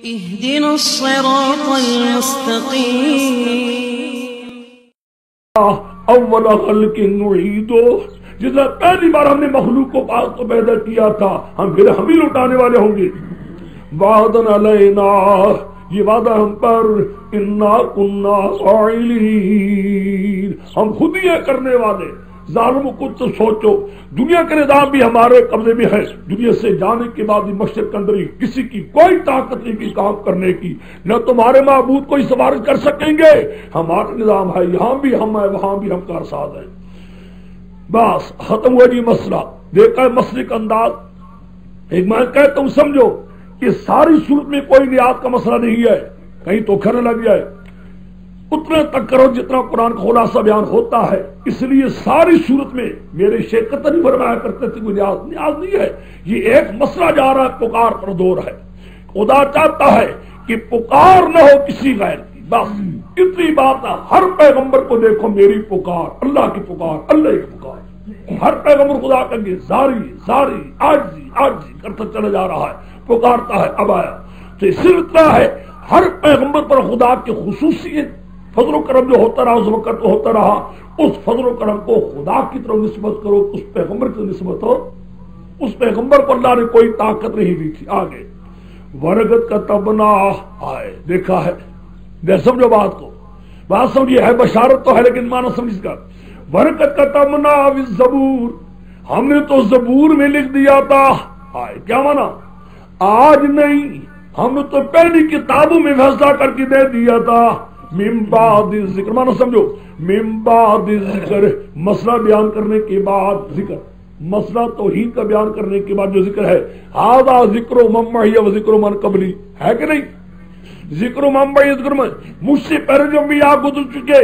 اهدنا الصراط المستقيم اول خلق نعیدو، جس طرح پہلی بار ہم نے مخلوق کو پاک تو پیدا کیا تھا، ہم پھر ہم ہی لوٹانے والے ہوں گے. وعدن علینا، یہ وعدہ ہم پر، انا کنا فاعلین، ہم خود ہی ہیں کرنے والے. ظالموں کو تو سوچو، دنیا کا نظام بھی ہمارے قبضے میں ہے. دنیا سے جانے کے بعد مشرق کے اندر کسی کی کوئی طاقت نہیں کی کام کرنے کی، نہ تمہارے معبود کوئی سفارش کر سکیں گے. ہمارا نظام ہے، یہاں بھی ہم ہیں، وہاں بھی ہم کارساز ہیں. بس ختم ہوا جی مسئلہ. دیکھا ہے مسئلے کا انداز. ایک میں کہتا ہوں سمجھو کہ ساری صورت میں کوئی نیاز کا مسئلہ نہیں ہے، کہیں تو کھڑا لگ جائے. اتنا تک کرو جتنا قرآن کا خلاصہ بیان ہوتا ہے. اس لیے ساری صورت میں میرے شیخ قطع نہیں فرمایا کرتے تھے کوئی نیاز نہیں ہے. یہ ایک مسئلہ جا رہا ہے، پکار پر دور ہے. خدا چاہتا ہے کہ پکار نہ ہو کسی غیر کی. بس اتنی بات ہے. ہر پیغمبر کو دیکھو، میری پکار، اللہ کی پکار، اللہ کی پکار. ہر پیغمبر خدا کا زاری زاری عاجزی عاجزی کرتا چلا جا رہا ہے، پکارتا ہے. اب آیا تو صرف اتنا ہے، ہر پیغمبر پر خدا کی خصوصیت فضل و کرم جو ہوتا رہا اس وقت تو ہوتا رہا. اس فضل و کرم کو خدا کی طرف نسبت کرو، اس پیغمبر کی نسبت ہو. اس پیغمبر کو اللہ نے کوئی طاقت نہیں دی تھی. آگے ورگت کا تبنا آئے، دیکھا ہے. سمجھو بات کو، بات سمجھیے. ہے بشارت تو ہے لیکن معنی سمجھ کر. ورگت کا تبنا زبور، ہم نے تو زبور میں لکھ دیا تھا. آئے کیا مانا؟ آج نہیں، ہم نے تو پہلی کتابوں میں فیصلہ کر کے دے دیا تھا. من بعد ذکر، مانا سمجھو، من بعد ذکر، مسئلہ بیان کرنے کے بعد ذکر، مسئلہ توحید کا بیان کرنے کے بعد جو ذکر ہے. ھذا ذکر من معی و ذکر من قبلی، ہے کہ نہیں؟ ذکر من معی ذکر من، مجھ سے پہلے جو انبیاء گزر چکے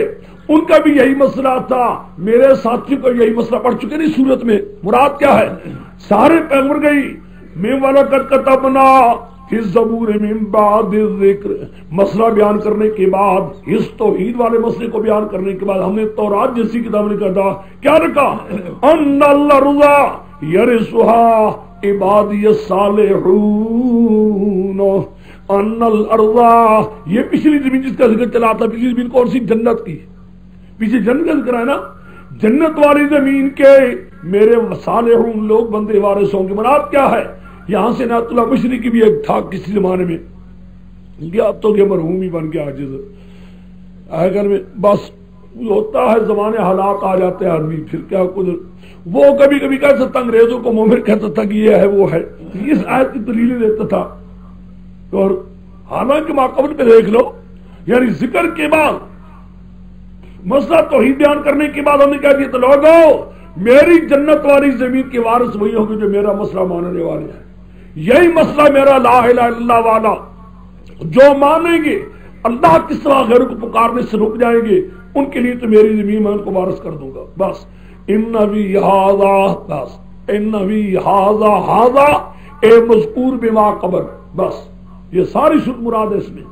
ان کا بھی یہی مسئلہ تھا، میرے ساتھیوں کا یہی مسئلہ پڑھ چکے. نہیں صورت میں مراد کیا ہے؟ سارے پیغمبر گئی. میں والا کتبنا فی الزبور من بعد ذکر، مسئلہ بیان کرنے کے بعد، اس توحید والے مسئلے کو بیان کرنے کے بعد ہم نے تورات جیسی کتاب لکھا تھا. کیا لکھا؟ ان الارض یرثها عبادی الصالحون. ان الارض، یہ پچھلی زمین جس کا ذکر چلا تھا، پچھلی زمین کون سی؟ جنت کی. پیچھے جنت کا ذکر ہے نا. جنت والی زمین کے میرے صالحون لوگ بندے وارث ہوں گے. مراد کیا ہے؟ یہاں سے نعت اللہ مشری کی بھی ایک تھا کسی زمانے میں، اب تو یہ مرحوم ہی بن گیا عاجز اگر میں. بس ہوتا ہے زمانے، حالات آ جاتے ہیں آدمی، پھر کیا قدر. وہ کبھی کبھی کہہ سکتا انگریزوں کو مومر کہتا تھا کہ یہ ہے وہ ہے، اس آیت کی دلیل دیتا تھا. اور حالانکہ ماقبل پہ دیکھ لو، یعنی ذکر کے بعد مسئلہ توحید بیان کرنے کے بعد ہم نے کہا کہ تو لوگو میری جنت والی زمین کے وارث وہی ہوں گے جو میرا مسئلہ ماننے والے ہیں. یہی مسئلہ میرا لا الہ الا اللہ والا، جو مانیں گے اللہ کے سوا غیر کو پکارنے سے رک جائیں گے، ان کے لیے تو میری زمین میں ان کو وارث کر دوں گا. بس ان فی ھذا، بس ان فی ھذا، ھذا اے مذکور بما قبل، بس یہ ساری شد مراد ہے اس میں.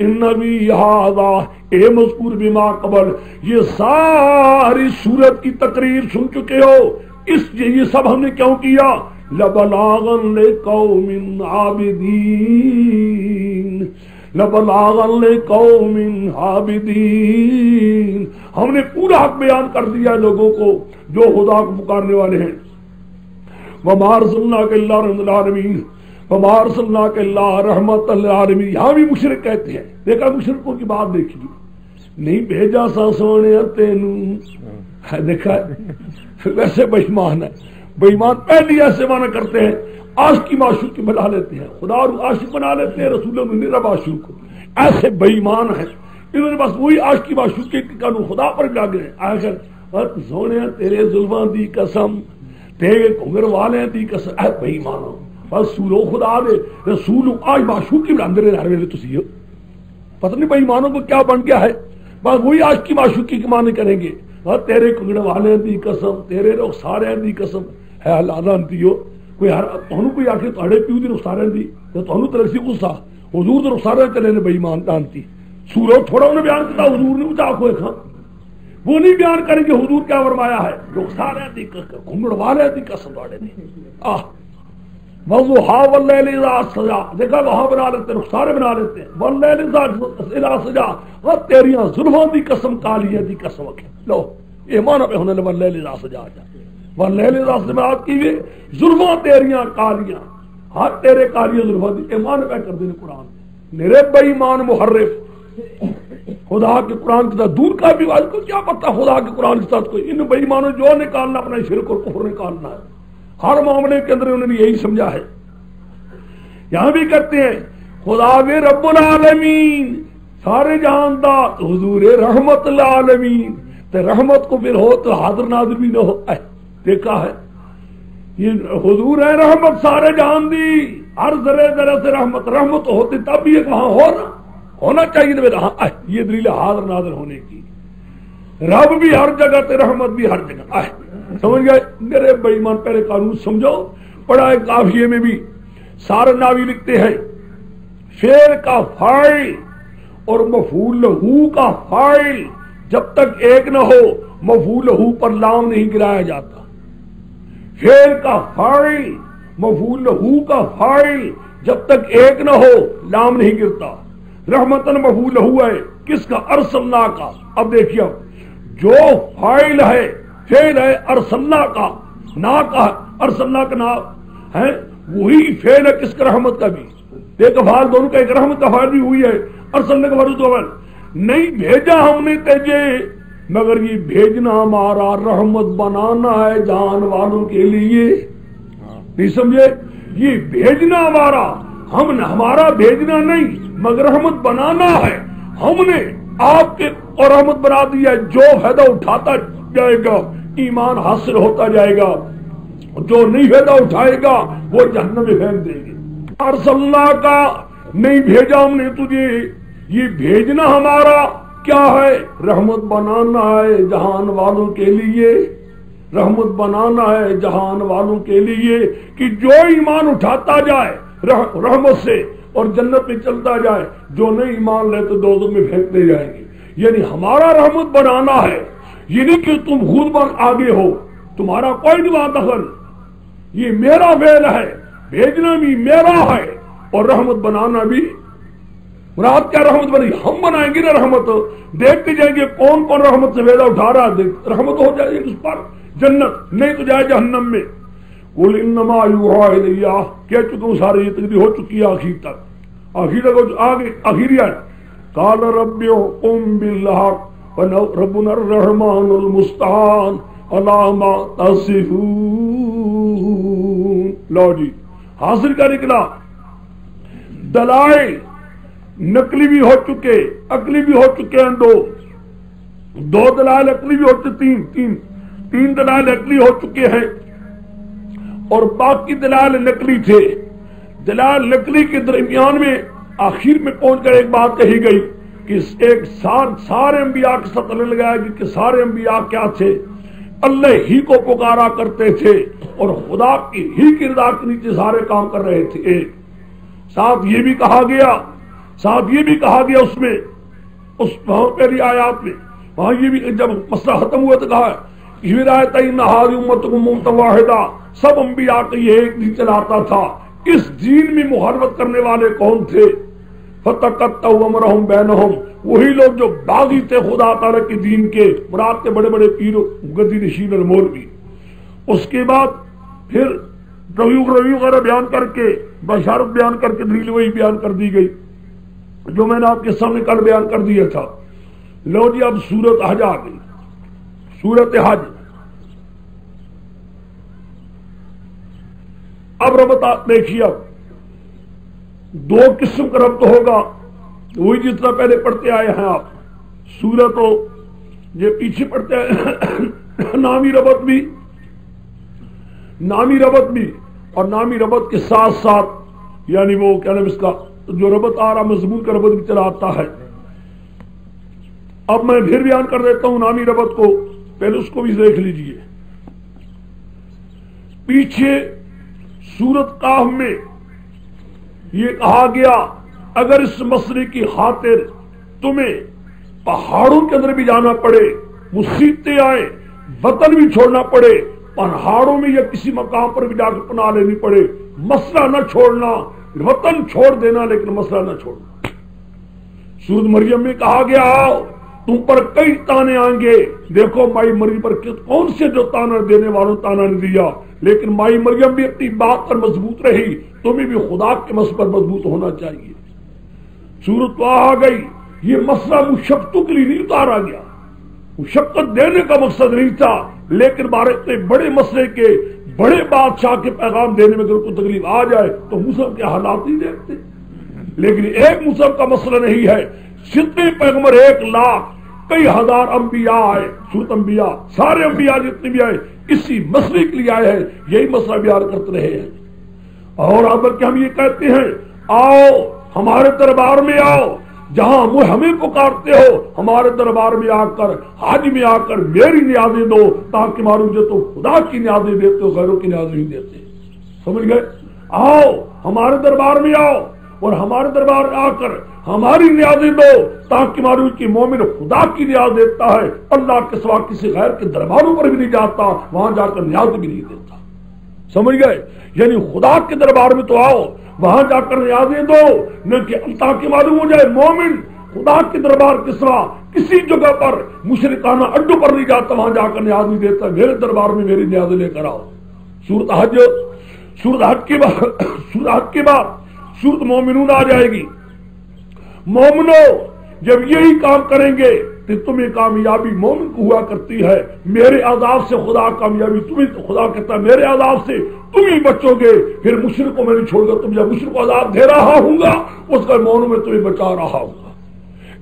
ان فی ھذا اے مذکور بما قبل، یہ ساری سورت کی تقریر سن چکے ہو. اس یہ سب ہم نے کیوں کیا؟ لبلاغا لقوم عابدین، لبلاغا لقوم عابدین. ہم نے پورا حق بیان کر دیا لوگوں کو جو خدا کو پکارنے والے ہیں. وما ارسلناک الا رحمۃ للعالمین، وما ارسلناک الا رحمۃ للعالمین. یہاں بھی مشرک کہتے ہیں. دیکھا مشرکوں کی بات دیکھیے، نہیں بھیجا سا سونے تینوں، دیکھا ویسے بےایمان ہے. بےایمان پہلی ایسے مانا کرتے ہیں، عاشقی معشوق بنا لیتے ہیں، خدا اور عاشق بنا لیتے ہیں، رسول اللہ معشوق. ایسے بےایمان ہیں، انہوں نے بس وہی عاشقی معشوق کے قانون خدا پر لا گئے. آخر سونے تیرے زلفاں دی قسم، تیرے گھنگر والے دی قسم، اے بےایمانو بس سولو خدا دے رسول آج معشوق کی بلاندے رہے ہر ویلے تسی. پتہ نہیں بےایمانوں کو کیا بن گیا ہے، بس وہی عاشقی معشوقی کی معنی کریں گے. تیرے کنگڑ والے دی قسم، تیرے رخسارے دی قسم ہے لعنتیو. کوئی ہر تانوں کوئی آکھے تہاڈے پیو دی رخسارے دی تے تانوں تے لگسی غصہ، حضور دے رخسارے چلے نے بےایمان لعنتی. سورہ تھوڑا انہوں نے بیان کیا حضور نے اونچا کوئی کھا، وہ نہیں بیان کریں کہ حضور کیا فرمایا ہے. رخسارے دی کنگڑ والے دی قسم تہاڈے دی. وضحا واللیل اذا سجا، دیکھا وہاں بنا لیتے ہیں، سارے بنا لیتے ہیں واللیل اذا سجا، اور تیریاں زلفاں دی قسم کالیاں دی قسم ہے، لو یہ معنی پہ ہونے لگا واللیل اذا سجا، واللیل اذا سجا کی بھی زلفاں تیریاں کالیاں، ہر تیرے کالیاں زلفاں دی، یہ معنی پہ کر دینے قرآن میرے بے ایمان محرف خدا کے قرآن کے ساتھ دور کا بھی آج کو کیا پتا خدا کے قرآن کے ساتھ کوئی، ان بے ایمانوں جو نکالنا اپنا شرک اور کفر نکالنا ہے، ہر معاملے کے اندر انہوں نے یہی سمجھا ہے۔ یہاں بھی کرتے ہیں خدا وے رب العالمین سارے جہان دا حضور رحمت العالمین، تے رحمت کو پھر ہو تو حاضر ناظر بھی نہ ہو، دیکھا ہے یہ حضور ہے رحمت سارے جہان دی، ہر ذرے ذرے سے رحمت، رحمت ہوتی تب بھی ایک وہاں ہونا چاہیے تھا، یہ دلیل حاضر ناظر ہونے کی، رب بھی ہر جگہ تے رحمت بھی ہر جگہ، سمجھ گئے میرے بے ایمان؟ پہلے قانون سمجھو، پڑھا ہے قافیے میں بھی سارناوی لکھتے ہیں فعل کا فاعل اور مفعول لہو کا فاعل جب تک ایک نہ ہو مفعول لہو پر لام نہیں گرایا جاتا، فعل کا فاعل مفعول لہو کا فاعل جب تک ایک نہ ہو لام نہیں گرتا۔ رحمتن مفعول لہو ہے کس کا؟ ارسلنا کا۔ اب دیکھیے جو فاعل ہے فعل ہے ارسلنا کا، نا کا ارسلنا کا نا ہے، وہی فعل ہے کس کا؟ رحمت کا بھی، ایک افعال دونوں کا، ایک رحمت کا فاعل بھی ہوئی ہے، ارسلنا کا فرض اول نہیں بھیجا ہم نے تجھے مگر یہ بھیجنا ہمارا رحمت بنانا ہے جان والوں کے لیے، نہیں سمجھے؟ یہ بھیجنا ہمارا، ہمارا بھیجنا نہیں مگر رحمت بنانا ہے، ہم نے آپ کے اور رحمت بنا دیا، جو فائدہ اٹھاتا جائے گا ایمان حاصل ہوتا جائے گا، جو نہیں فائدہ اٹھائے گا وہ جہنم میں پھینک دیں گے۔ ارسلنا کا نہیں بھیجا ہم نے تجھے، یہ بھیجنا ہمارا کیا ہے؟ رحمت بنانا ہے جہان والوں کے لیے، رحمت بنانا ہے جہان والوں کے لیے کہ جو ایمان اٹھاتا جائے رحمت سے اور جنت میں چلتا جائے، جو نہیں ایمان لے تو دوزخ میں پھینکتے جائیں گے۔ یعنی ہمارا رحمت بنانا ہے، یہ نہیں کہ تم خود بن آگے ہو، تمہارا کوئی نہیں دخل، یہ میرا فعل ہے، بھیجنا بھی میرا ہے اور رحمت بنانا بھی۔ مراد کیا رحمت بنی؟ ہم بنائیں گے نا رحمت، دیکھتے جائیں گے کون کون رحمت سے فائدہ اٹھا رہا ہے، رحمت ہو جائے گی اس پر جنت، نہیں تو جائے جہنم میں۔ قل انما یوحی الی، کہہ چکا ہوں سارے، یہ تقریر ہو چکی ہے آخر تک، آگے آخری ہے قال رب احکم بالحق ربنا الرحمن المستعان علی ما تصفون۔ لو جی حاصل کا نکلا، دلائل نقلی بھی ہو چکے عقلی بھی ہو چکے ہیں، دو دلائل عقلی بھی ہو چکے، تین دلائل عقلی ہو چکے ہیں اور باقی دلائل نقلی تھے۔ دلائل نقلی کے درمیان میں آخر میں پہنچ کر ایک بات کہی گئی کہ ایک سارے انبیاء کے ساتھ اللہ لگایا گیا کہ سارے انبیاء کیا تھے؟ اللہ ہی کو پکارا کرتے تھے اور خدا کی ہی کی رضا کے نیچے سارے کام کر رہے تھے۔ ساتھ یہ بھی کہا گیا اس میں، اس پہلی آیات میں، وہاں یہ بھی جب مسئلہ ختم ہوا تو کہا سب انبیاء کا یہ ایک دین چلاتا تھا۔ اس دین میں محرت کرنے والے کون تھے؟ فَتَقَطَّعُوا أَمْرَهُمْ بَيْنَهُمْ، وہی لوگ جو باغی تھے خدا تعالیٰ کے دین کے، مراد کے بڑے بڑے پیر گدی نشین اور مولوی۔ اس کے بعد پھر روی وغیرہ بیان کر کے، بشارت بیان کر کے دلیل وہی بیان کر دی گئی جو میں نے آپ کے سامنے کل بیان کر دیا تھا۔ لو جی اب سورت حج آ گئی، سورت حج۔ اب ربط دیکھیے، اب دو قسم کا ربط ہوگا، وہی جتنا پہلے پڑھتے آئے ہیں آپ، سورت ہو یہ پیچھے پڑھتے آئے، نامی ربط بھی اور نامی ربط کے ساتھ ساتھ یعنی وہ کیا نام اس کا جو ربط آ رہا مضمون کا ربط بھی چلا آتا ہے۔ اب میں پھر بیان کر دیتا ہوں نامی ربط کو، پہلے اس کو بھی دیکھ لیجئے۔ پیچھے سورت قاف میں یہ کہا گیا اگر اس مسئلے کی خاطر تمہیں پہاڑوں کے اندر بھی جانا پڑے، مصیبتیں آئے، وطن بھی چھوڑنا پڑے، پہاڑوں میں یا کسی مقام پر بھی جا کے پناہ لینی پڑے، مسئلہ نہ چھوڑنا، وطن چھوڑ دینا لیکن مسئلہ نہ چھوڑنا۔ سورۃ مریم میں کہا گیا تم پر کئی تانے آئیں گے، دیکھو مائی مریم پر کون سے جو تانا دینے والوں تانا نے دیا، لیکن مائی مریم بھی اپنی بات پر مضبوط رہی، تمہیں بھی خدا کے مسئلے پر مضبوط ہونا چاہیے۔ سورت تو آ گئی، یہ مسئلہ مشقتوں کے لیے نہیں اتارا گیا، مشقت دینے کا مقصد نہیں تھا، لیکن بھارت میں بڑے مسئلے کے بڑے بادشاہ کے پیغام دینے میں اگر کوئی تکلیف آ جائے تو مسلم کے حالات نہیں دیکھتے، لیکن ایک مسلم کا مسئلہ نہیں ہے، جتنے پیغمبر 1 لاکھ کئی ہزار انبیاء آئے، سورۃ انبیاء سارے انبیاء جتنے بھی آئے اسی مسئلے کے لیے آئے ہیں، یہی مسئلہ بیان کرتے رہے ہیں۔ اور اب بلکہ ہم یہ کہتے ہیں آؤ ہمارے دربار میں آؤ، جہاں وہ ہمیں پکارتے ہو ہمارے دربار میں آ کر، حج میں آ کر میری نیازیں دو، تاکہ معلوم جو تو خدا کی نیازیں دیتے ہو غیروں کی نیازیں نہیں دیتے۔ سمجھ گئے؟ آؤ ہمارے دربار میں آؤ اور ہمارے دربار آ کر ہماری نیازیں دو، تاکہ معلوم کہ مومن خدا کی نیاز دیتا ہے، اللہ کے سوا کسی غیر کے درباروں پر بھی نہیں جاتا، وہاں جا کر نیاز بھی نہیں دیتا۔ سمجھ گئے؟ یعنی خدا کے دربار میں تو آؤ، وہاں جا کر نیازیں دو، نہ کہ تاکہ معلوم ہو جائے مومن خدا کے دربار کے سوا کسی جگہ پر مشرکانہ اڈوں پر نہیں جاتا، وہاں جا کر نیاز نہیں دیتا، میرے دربار میں میری نیازیں لے کر آؤ۔ سورۃ حج کے بعد سورۃ مومنون آ جائے گی۔ مومنو جب یہی کام کریں گے تو تمہیں کامیابی مومن کو ہوا کرتی ہے، میرے عذاب سے خدا کامیابی تمہیں، خدا کہتا ہے میرے عذاب سے تم ہی بچو گے، پھر مشرک کو میں نہیں چھوڑ گا، تم جب مشرک کو عذاب دے رہا ہوں گا اس کا مومنوں میں تمہیں بچا رہا ہوں گا،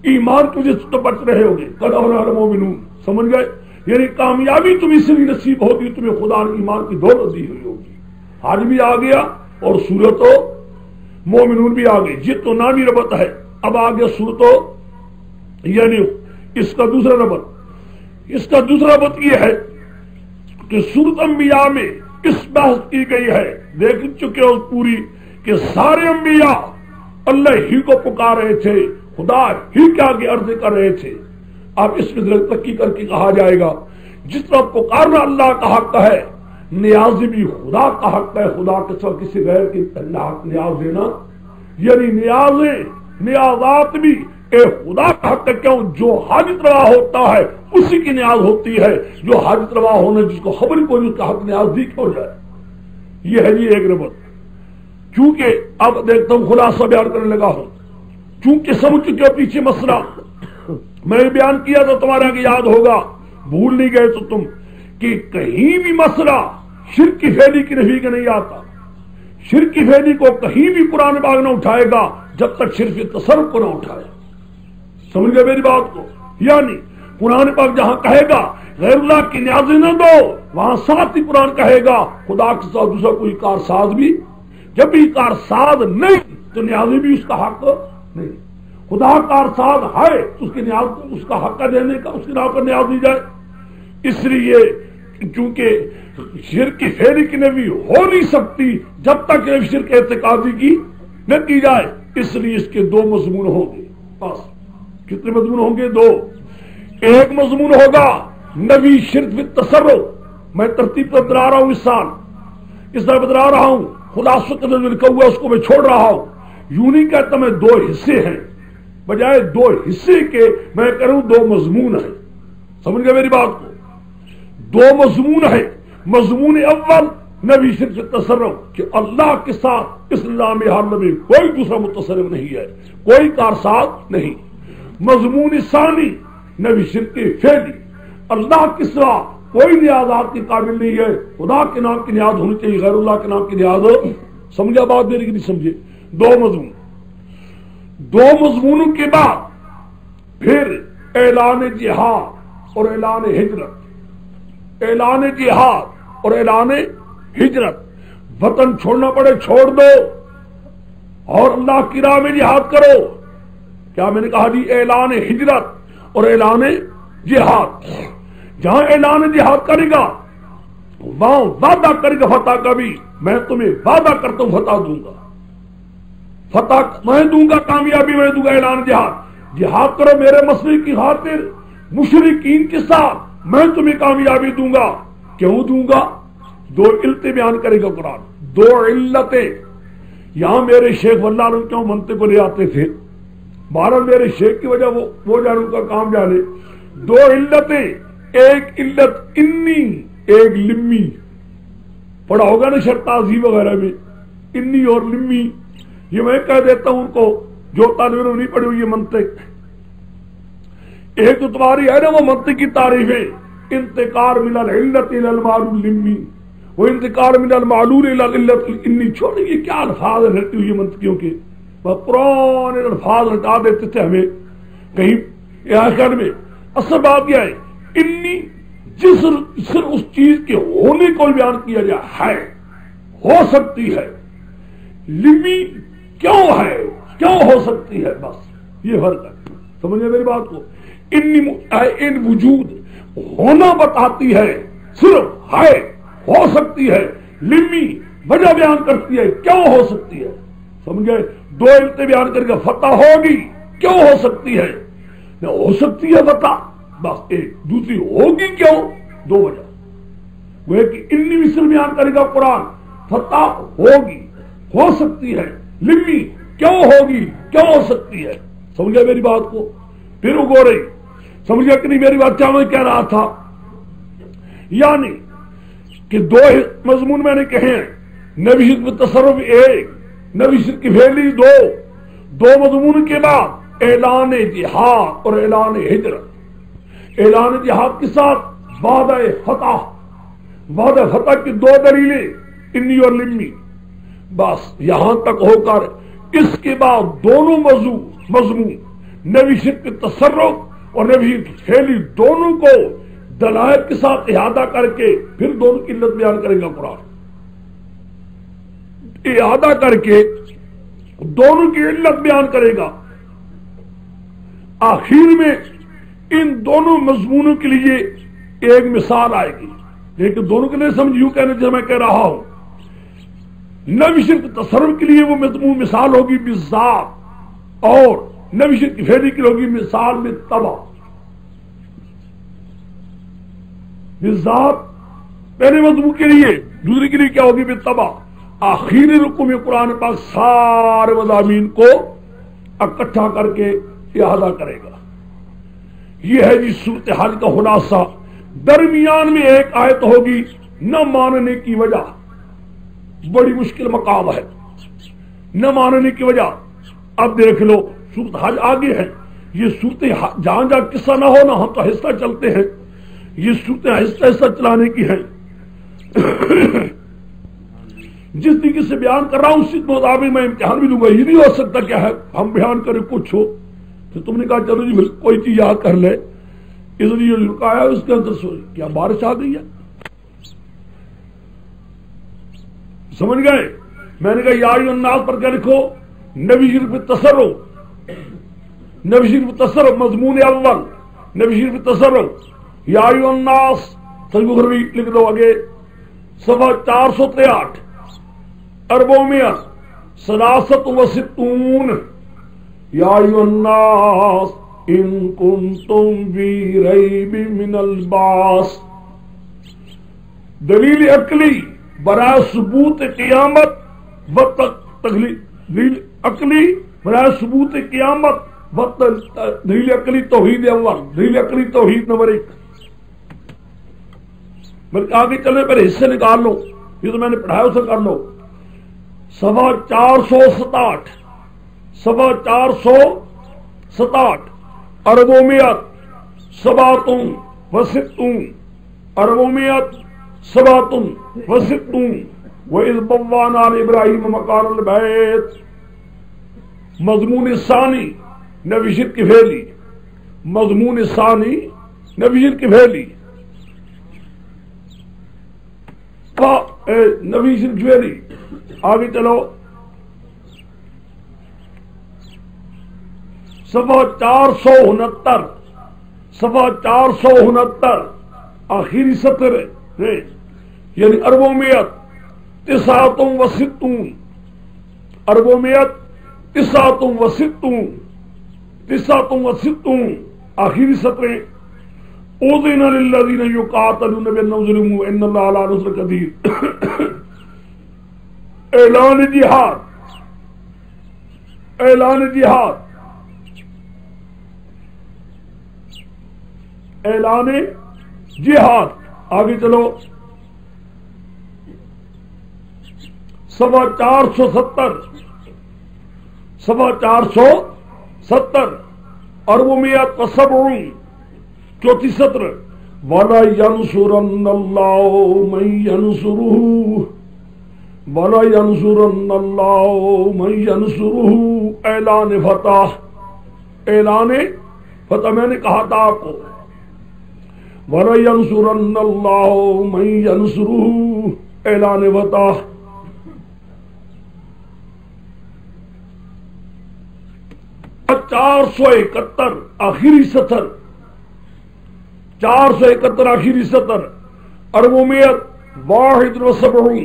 ایمان تجھے تو بچ رہے ہوگے۔ قد افلح المؤمنون، سمجھ گئے؟ یعنی کامیابی تمہیں اس لیے نصیب ہوگی، تمہیں خدا نے ایمان کی دولت دی ہوئی ہوگی۔ حج بھی آ گیا اور سورۃ مومنون بھی آ گئی، یہ تو نامی ربط ہے۔ اب آگے سورۃ یعنی اس کا دوسرا ربط یہ ہے کہ سورۃ انبیاء میں اس بحث کی گئی ہے، دیکھ چکے ہو پوری، کہ سارے انبیاء اللہ ہی کو پکار رہے تھے، خدا ہی کے آگے عرض کر رہے تھے۔ اب اس میں ترقی کر کے کہا جائے گا جس طرح پکارنا اللہ کا حق ہے، نیاز بھی خدا کا حق ہے، خدا کے سوا کسی غیر کی نیاز دینا، یعنی نیازات بھی خدا کا حق ہے۔ کیوں؟ جو حاجت روا ہوتا ہے اسی کی نیاز ہوتی ہے، جو حاجت روا ہونا جس کو خبر کو اس کا حق نیازدیک ہو جائے، یہ ہے یہ ایک ربط۔ چونکہ اب دیکھتا ہوں خلاصہ بیان کرنے لگا ہوں، چونکہ سمجھ چکے ہو پیچھے مسئلہ میں نے بیان کیا تو تمہارے آگے یاد ہوگا، بھول نہیں گئے تو تم، کہ کہیں بھی مسئلہ شرک کی پھیلی کی نفی کا نہیں آتا، شرک کی پھیلی کو کہیں بھی قرآن پاک نہ اٹھائے گا جب تک شرک تصرف کو نہ اٹھائے۔ سمجھ گئے میری بات کو؟ یعنی قرآن پاک جہاں کہے گا غیر اللہ کی نیازیں نہ دو، وہاں ساتھ ہی قرآن کہے گا خدا کے ساتھ دوسرا کوئی کارساز بھی، جب بھی کارساز نہیں تو نیازیں بھی اس کا حق نہیں، خدا کارساز ہے اس کی نیاز، اس کا حق دینے کا، اس کے نام پر نیاز دی جائے۔ اس لیے چونکہ شرک کی پھیلی کی نفی ہو نہیں سکتی جب تک شرک اعتقادی کی نہ کی جائے، اس لیے اس کے دو مضمون ہوں گے۔ بس کتنے مضمون ہوں گے؟ دو۔ ایک مضمون ہوگا نبی شرک فی التصرف، میں ترتیب پر بتلا رہا ہوں، اس طرح بتلا رہا ہوں، خلاصہ جو لکھا ہوا اس کو میں چھوڑ رہا ہوں، یوں نہیں کہتا میں دو حصے ہیں، بجائے دو حصے کے میں کروں دو مضمون ہیں۔ سمجھ گئے میری بات کو؟ دو مضمون ہے۔ مضمون اول نبی شرک تصرف، کہ اللہ کے ساتھ اسلام حال میں کوئی دوسرا متصرف نہیں ہے، کوئی کارساز نہیں۔ مضمون ثانی نبی شرک فعلی، اللہ کے سوا کوئی نیازات کے قابل نہیں ہے، خدا کے نام کی نیاز ہونی چاہیے، غیر اللہ کے نام کی نیاز ہو۔ سمجھا بات میری کہ نہیں سمجھے؟ دو مضمون، دو مضمونوں کے بعد پھر اعلان جہاد اور اعلان ہجرت، اعلان جہاد اور اعلان ہجرت، وطن چھوڑنا پڑے چھوڑ دو اور اللہ کی راہ میں جہاد کرو۔ کیا میں نے کہا جی؟ اعلان ہجرت اور اعلان جہاد۔ جہاں اعلان جہاد کرے گا وہاں وعدہ کرے گا فتح کا بھی، میں تمہیں وعدہ کرتا ہوں فتح دوں گا، فتح میں دوں گا، کامیابی میں دوں گا۔ اعلان جہاد کرو میرے مسئلے کی خاطر مشرکین کے ساتھ، میں تمہیں کامیابی دوں گا۔ کیوں دوں گا؟ دو علتیں بیان کرے گا قرآن، دو علتیں. یہاں میرے شیخ واللہ عالم کیوں منطق کو لے آتے تھے؟ بہرحال میرے شیخ کی وجہ وہ جانے ان کا کام جانے. دو علتیں، ایک علت انی، ایک لمی. پڑھا ہوگا نا شرط تعظیم وغیرہ میں انی اور لمی. یہ میں کہہ دیتا ہوں ان کو جو طالب علم نہیں پڑھی ہوئی یہ منطق. ایک تو تمہاری ہے نا وہ منطق کی تعریفیں، انتقال من العلت الى المعلول لمی، وہ انتقال من المعلول الى العلت انی. چھوڑیں یہ کیا الفاظ رہتی ہوئی منطقیوں کے، وہ پرانے الفاظ ہٹا دیتے تھے ہمیں کہیں آخر میں. اصل بات کیا ہے، انی جس صرف اس چیز کے ہونے کو بیان کیا جائے ہے، ہو سکتی ہے. لمی کیوں ہے، کیوں ہو سکتی ہے، بس یہ فرق ہے. سمجھے میری بات کو؟ ان وجود ہونا بتاتی ہے، صرف ہے، ہو سکتی ہے. لمی وجہ بیان کرتی ہے کیوں ہو سکتی ہے. سمجھے؟ دو علتیں بیان کر کے فتح ہوگی کیوں ہو سکتی ہے، نہ ہو سکتی ہے فتح بس ایک، دوسری ہوگی کیوں، دو وجہ. وہ کہ انی مصر بیان کرے گا قرآن، فتح ہوگی ہو سکتی ہے، لمی کیوں ہوگی کیوں ہو سکتی ہے. سمجھے میری بات کو؟ پھر وہ گو رہی سمجھے کہ نہیں میری بات؟ کیا میں کہہ رہا تھا، یعنی کہ دو مضمون میں نے کہے ہیں، نبی شرک تصرف ایک، نبی شرک کی پھیلی دو مضمون کے بعد اعلان جہاد اور اعلان ہجرت. اعلان جہاد کے ساتھ وعدہ فتح کی دو دلیلیں انی اور لمی. بس یہاں تک ہو کر اس کے بعد دونوں مضمون نبی شرک کے تصرف اور نبی شرک کی پھیلی دونوں کو دلائل کے ساتھ احاطہ کر کے پھر دونوں کی علت بیان کرے گا قرآن. احاطہ کر کے دونوں کی علت بیان کرے گا. آخر میں ان دونوں مضمونوں کے لیے ایک مثال آئے گی، لیکن دونوں کے لیے سمجھ یوں کہنے جیسے میں کہہ رہا ہوں. نبی شرک تصرف کے لیے وہ مضمون مثال ہوگی بالذات، اور نبی شرک کی پھیلی کے لیے ہوگی مثال میں تبع. بالذات پہلے مضمون کے لیے، دوسرے کے لیے کیا ہوگی بالتبع. آخری رکوع میں قرآن پاک سارے مضامین کو اکٹھا کر کے احاطہ کرے گا. یہ ہے جی صورتحال کا خلاصہ. درمیان میں ایک آیت ہوگی نہ ماننے کی وجہ، بڑی مشکل مقام ہے نہ ماننے کی وجہ. اب دیکھ لو صورتحال آگے ہے. یہ صورتحال جہاں جہاں قصہ نہ ہونا ہم تو آہستہ چلتے ہیں، یہ صورتیں آہستہ آہستہ چلانے کی ہیں. جس طریقے سے بیان کر رہا ہوں اسی مطابق میں امتحان بھی دوں گا. یہ نہیں ہو سکتا کیا ہے ہم بیان کریں کچھ ہو تو تم نے کہا چلو جی کوئی چیز یاد کر لے، اس لیے رکایا اس کے اندر سوئی. کیا بارش آ گئی ہے؟ سمجھ گئے؟ میں نے کہا یا ایھا الناس پر کیا لکھو؟ نبی شرک تصرف، نبی شرک تصرف مضمون اول، نبی شرک تصرف یا ایھا الناس. صحیح بخاری لکھ دو آگے، صفحہ 463، اربعمائہ ثلاثۃ وستون. یا ایھا الناس ان کنتم فی ریب من البعث. دلیل عقلی برائے ثبوت قیامت و دلیل عقلی برائے ثبوت قیامت و دلیل عقلی توحید اول، دلیل عقلی توحید نمبر 1. بلکہ آگے چلے پہلے حصے نکال لو، یہ تو میں نے پڑھایا اسے کر لو. صفحہ 467، صفحہ 467، اربعمائہ سبعۃ وستون، اربعمائہ سبعۃ وستون. وَإِذْ بَوَّأْنَا لِإِبْرَاهِيمَ مَكَانَ الْبَيْتِ. مضمون ثانی نبی شرک کی پھیلی، مضمون ثانی نبی شرک کی پھیلی، نبی شرک کی پھیلی. آگے چلو صفحہ 469، صفحہ 469 آخری سطر ہے، یعنی اربعمائہ تسعۃ وستون، اربعمائہ تسعۃ وستون، تسعۃ وستون آخری سطر. اذن للذین یقاتلون بانہم ظلموا ان اللہ علی نصرہم قدیر. اعلان جہاد، اعلان جہاد، اعلان جہاد. آگے چلو. 470 470 470 چوتھی سطر. وَلَا يَنْصُرَنَّ اللَّهُ مَن يَنْصُرُهُ وَلَا يَنْصُرَنَّ اللَّهُ مَن يَنْصُرُهُ. اعلان فتح، اعلان فتح. میں نے کہا تھا آپ کو وَلَا يَنْصُرَنَّ اللَّهُ مَن يَنْصُرُهُ، اعلان فتح. چار سو اکہتر آخری سطر، 471 آخری سطر. اربعمائة واحد وسبعون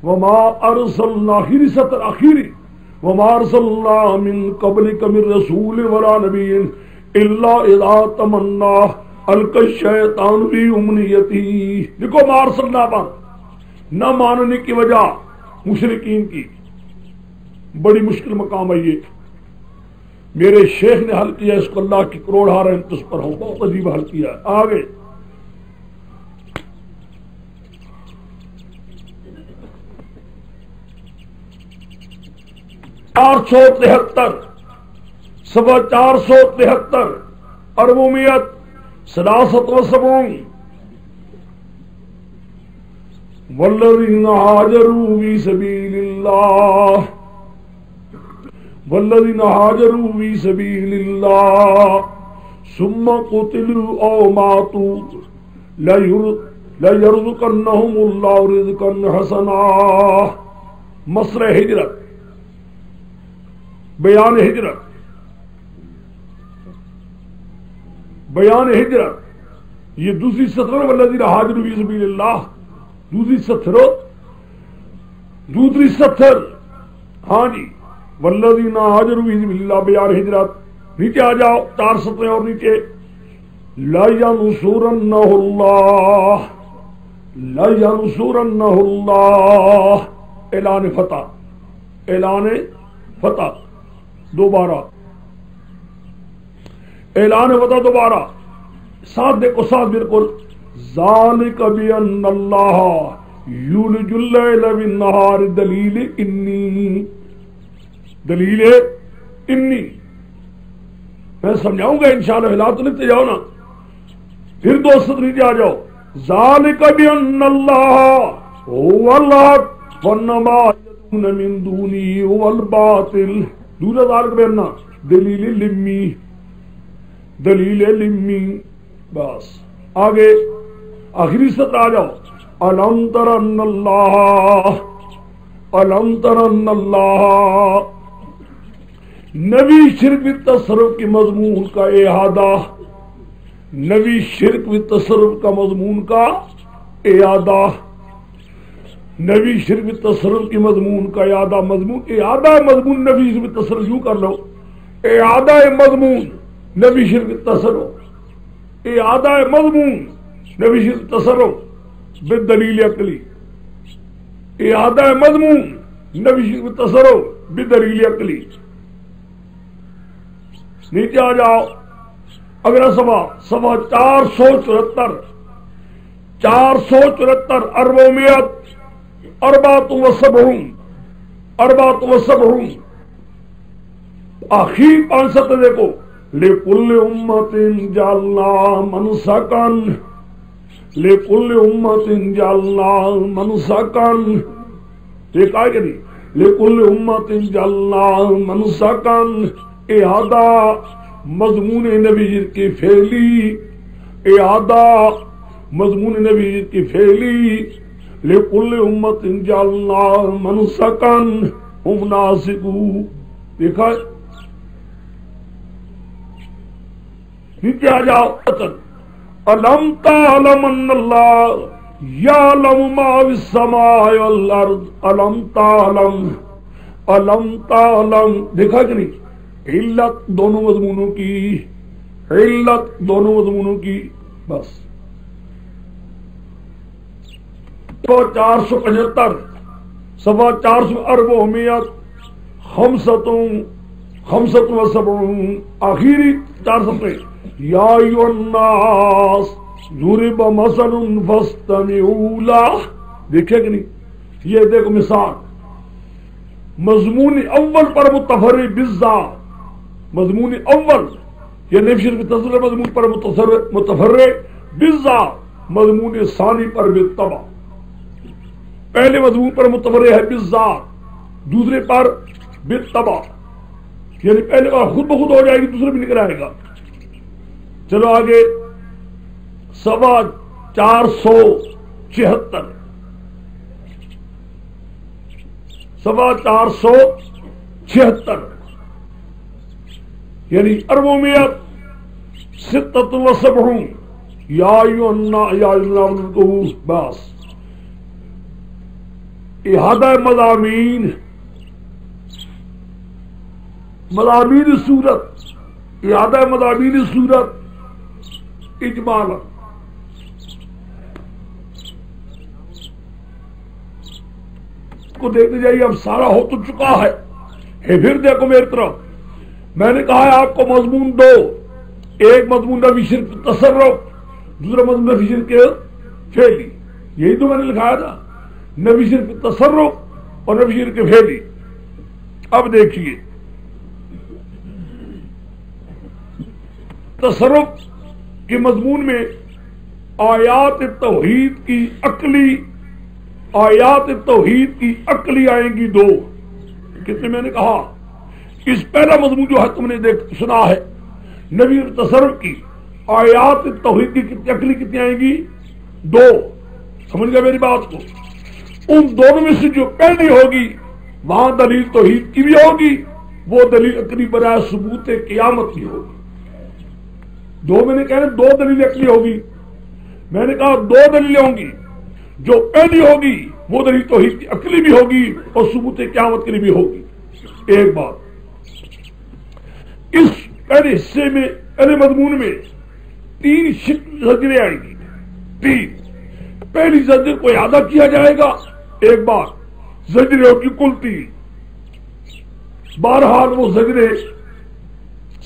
وما ارسلنا، آخری سطر آخری. وما ارسلنا من قبلك من رسول ولا نبي الا اذا تمنى القى الشيطان في امنيته. دیکھو ما ارسلنا پر نہ ماننے کی وجہ مشرکین کی بڑی مشکل مقام ہے. یہ میرے شیخ نے حل کیا، اس کو اللہ کی کروڑ ہارا انتس پر ہوں، بہت عجیب حل کیا. آگے 473 473 اربعمائة ثلاثة وسبعون. والذین ہاجروا فی سبیل اللہ، والذین ہاجروا فی سبیل اللہ ثم قتلوا او ماتوا لیرزقنہم اللہ رزقا حسنا. مصر ہجرت، بیان ہجرت، بیان ہجرت. یہ دوسری سطر. والذین ہاجروا فی سبیل اللہ، دوسری سطر. ہاں جی، والذین ہاجروا فی سبیل اللہ، بیان ہجرت. نیچے آ جاؤ، 4 سطریں اور نیچے. لَيَنْصُرَنَّهُ اللَّهُ، لَيَنْصُرَنَّهُ اللَّهُ. اعلان فتح، اعلان فتح دوبارہ، اعلان فتح دوبارہ. ساتھ دیکھو، ساتھ بالکل. ذَلِكَ بِأَنَّ اللَّهَ يُولِجُ اللَّيْلَ بِالنَّهَارِ. دلیل انی، دلیل انی. میں سمجھاؤں گا انشاءاللہ، ہلا تو لکھتے جاؤ نا. پھر 2 سطر نیچے آ جاؤ. ذَلِكَ بِأَنَّ اللَّهَ هُوَ الْحَقُّ وَأَنَّ مَا يَدْعُونَ مِن دُونِهِ هُوَ الْبَاطِلُ. دوسرا ذالک بأنہ، دلیل لمی، دلیل لمی. بس آگے آخری سطر آ جاؤ. أَلَمْ تَرَ أَنَّ اللَّهَ، أَلَمْ تَرَ أَنَّ اللَّهَ. نبی شرک و تصرف کے مضمون کا اعادہ، نبی شرک و تصرف کا مضمون کا اعادہ، نبی شرک و تصرف کے مضمون کا اعادہ. مضمون اعادہ مضمون نبی شرک و تصرف یوں کر لو. اعادہ مضمون نبی شرک و تصرف، اعادہ مضمون نبی شرک و تصرف بالدلیل عقلی، اعادہ مضمون نبی شرک و تصرف بالدلیل عقلی. نیچے آ جاؤ. اگلا صفحہ 474 474 اربعمائة أربعة وسبعون. آخری 5 سطر دیکھو. لِكُلِّ أُمَّةٍ جَعَلْنَا مَنْسَكًا، لِكُلِّ أُمَّةٍ جَعَلْنَا مَنْسَكًا. دیکھا ہے کہ نہیں؟ لِكُلِّ أُمَّةٍ جَعَلْنَا مَنْسَكًا. اعادہ مضمون نبی کی فعلی، اعادہ مضمون نبی کی فعلی. لِكُلِّ أُمَّةٍ جَعَلْنَا مَنْسَكًا هُمْ نَاسِكُوهُ. دیکھا ہے؟ نیچے آ جاؤ. أَلَمْ تَعْلَمْ أَنَّ اللَّهَ يَعْلَمُ مَا فِي السَّمَاءِ وَالْأَرْضِ. أَلَمْ تَعْلَمْ، أَلَمْ تَعْلَمْ. دیکھا کہ نہیں؟ علت دونوں مضمونوں کی، علت دونوں مضمونوں کی. بس 475 صفحہ 400 خمسۃ و سبعون آخری 4 صفحے یا ایھا الناس ضرب مثل فاستمعوا لہ. دیکھے کہ نہیں؟ یہ دیکھو مثال مضمون اول پر متفرع بالذات، مضمون اول یہ نفی شرف تصریح مضمون پر متفرع بالذات، مضمون ثانی پر بالطبع. پہلے مضمون پر متفرع ہے بالذات، دوسرے پر بالطبع، یعنی پہلے بار خود بخود ہو جائے گی، دوسرے بھی نکل آئے گا. چلو آگے صفحہ 476 صفحہ 476 یعنی 476 یا بس احاطہ مضامین صورت، احاطہ مضامین صورت اجمالا. کو دیکھتے جائیے، اب سارا ہو تو چکا ہے. پھر دیکھو میری طرف، میں نے کہا ہے آپ کو مضمون دو، ایک مضمون نفی شرک تصرف، دوسرا مضمون نفی شرک فعلی. یہی تو میں نے لکھایا تھا، نفی شرک تصرف اور نفی شرک فعلی. اب دیکھیے تصرف کے مضمون میں آیات توحید کی عقلی آئیں گی 2. کتنے میں نے کہا؟ اس پہلا مضمون جو ہے تم نے سنا ہے نبی تصرف کی آیات توحید کی عقلی کتنی آئیں گی؟ 2. سمجھ گئے میری بات کو؟ ان دونوں میں سے جو پہلی ہوگی وہاں دلیل توحید کی بھی ہوگی، وہ دلیل عقلی برائے ثبوت قیامت کی ہوگی. 2 میں نے کہا 2 دلیل عقلی ہوگی، میں نے کہا 2 دلیلیں ہوں گی. جو پہلی ہوگی وہ دلیل توحید کی عقلی بھی ہوگی اور ثبوت قیامت کے لیے بھی ہوگی. ایک بات، اس پہلے حصے میں پہلے مضمون میں 3 زجریں آئیں گی. 3 پہلی زجر کو اعادہ کیا جائے گا. ایک بار زجریں ہوگی کل 3. بہرحال وہ زجریں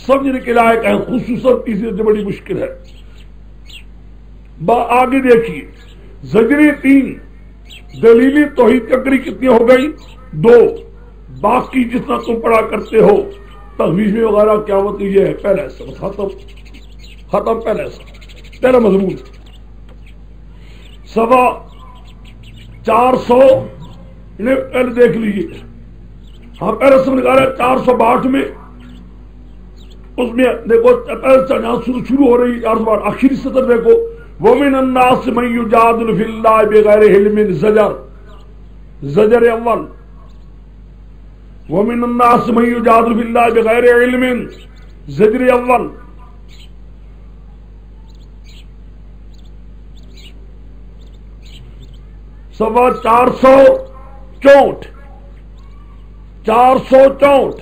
سمجھنے کے لائق ہے، خصوصاً تیسری زجر بڑی مشکل ہے. آگے دیکھیے زجریں 3، دلیل توحید کی عقلی کتنی ہو گئی؟ 2. باقی جتنا تم پڑھا کرتے ہو تخویف وغیرہ قیامت یہ ہے پہلا حصہ ختم. پہلا حصہ پہلا مضمون صفحہ 400 پہلے دیکھ لیجیے. ہاں پہلا سب نکالا 462 میں، اس میں دیکھو جہاں شروع ہو رہی 462 آخری سطر دیکھو وَمِنَ النَّاسِ مَن يُجَادِلُ فِي اللَّهِ بِغَيْرِ عِلْمٍ زجر اول. وَمِنَ النَّاسِ مَن يُجَادِلُ فِي اللَّهِ بِغَيْرِ عِلْمٍ زجر اول. صفحہ 464 464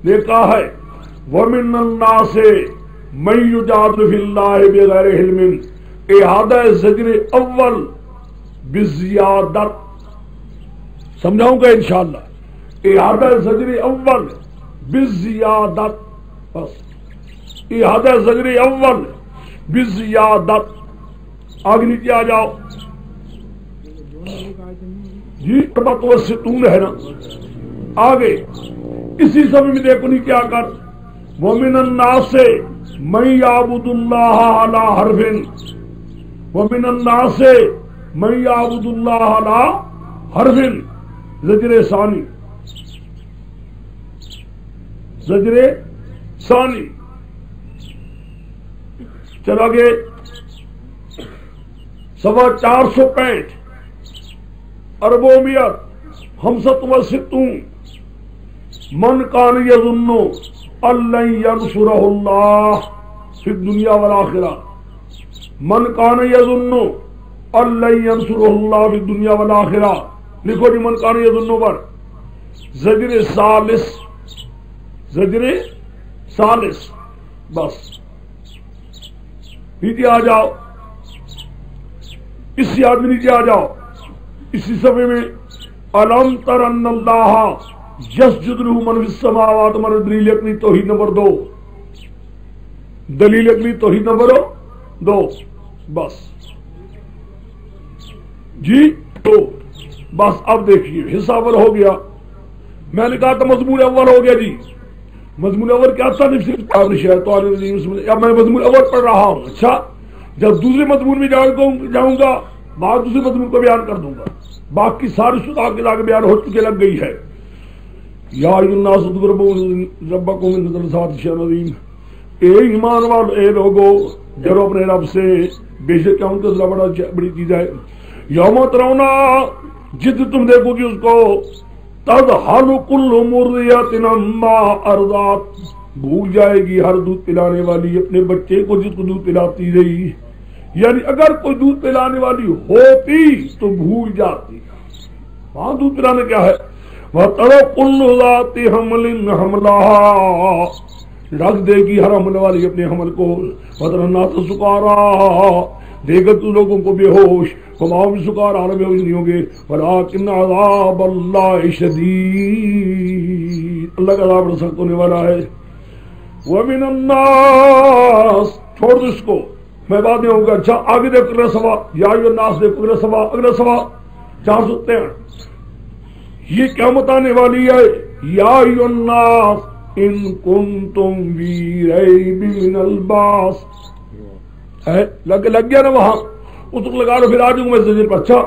دیکھا ہے وَمِنَ النَّاسِ مَن يُجَادِلُ فِي اللَّهِ بِغَيْرِ عِلْمٍ احاطہ زجر اول بزیادت. سمجھاؤں گا انشاءاللہ. احاطہ زجر اول بزیادت، بس احاطہ زجر اول بزیادت. آگے نیچے آ جاؤ جی، 464 ہے نا. آگے اسی سبب میں دیکھو نہیں کیا کر وَمِنَ النَّاسِ مَن يَعْبُدُ اللَّهَ عَلَى حَرْفٍ وَمِنَ النَّاسِ مَن يَعْبُدُ اللَّهَ عَلَى حَرْفٍ زجر ثانی. زجر ثانی. چلو آگے صفحہ 465 465 من کان یظن ان لن ینصرہ اللہ فی الدنیا والآخرہ. من کان یظن ان لن ینصرہ اللہ فی الدنیا والآخرہ. لکھو جی من کان یظن پر زجر ثالث. زجر ثالث بس نیچے آ جاؤ، اسی آدمی نیچے آ جاؤ، اسی صفحے میں الم تر ان اللہ یسجد لہ من فی السماوات، ہماری دلیل اپنی توحید نمبر 2، دلیل اپنی توحید نمبر 2، بس جی تو بس اب دیکھیے حصہ اول ہو گیا، میں نے کہا تھا مضمون اول ہو گیا جی، مضمون اول کیا تھا؟ اب میں مضمون اول پڑھ رہا ہوں، اچھا جب دوسرے مضمون میں جاؤں گا بعد دوسرے مضمون کو بیان کر دوں گا، باقی ساری شدہ کے لاگے بیان ہو چکے لگ گئی ہے۔ یا ایھا الناس اذکروا ربکم ان ذلزلۃ شیء عظیم، اے ایمان والو، اے لوگو ڈرو اپنے رب سے، بے شک ان کا ذرا بڑی چیز ہے۔ یوم ترونا، جد تم دیکھو گے اس کو، تذہل کل مرضعۃ عما ارضعت، بھول جائے گی ہر دودھ پلانے والی اپنے بچے کو جس کو دودھ پلاتی رہی، یعنی اگر کوئی دودھ پلانے والی ہوتی تو بھول جاتی، وہاں دودھ پلانے کیا ہے، وَتَرَى كُلُّ ذَاتِ حَمْلٍ حَمْلَهَا، رکھ دے گی ہر حمل والی اپنے حمل کو، وَتَرَى النَّاسَ سُكَارَىٰ، دیکھ تو لوگوں کو بے ہوش، وَمَا هُمْ بِسُكَارَىٰ، بے ہوش نہیں ہوں گے، وَلَٰكِنَّ عَذَابَ اللَّهِ شَدِيدٌ، اللہ کا عذاب سخت ہونے والا ہے۔ وَمِنَ النَّاسِ، چھوڑ دو اس کو، میں بات نہیں ہوں گا۔ اچھا آگے دیکھو اگلا سوا، یا ایھا الناس دیکھو اگلا سوا 463، یہ کیا بتانے والی ہے؟ یا ایھا الناس ان کنتم فی ریب من البعث، لگ گیا نا وہاں، اس کو لگا لو، پھر آ جاؤں میں زجر پر۔ اچھا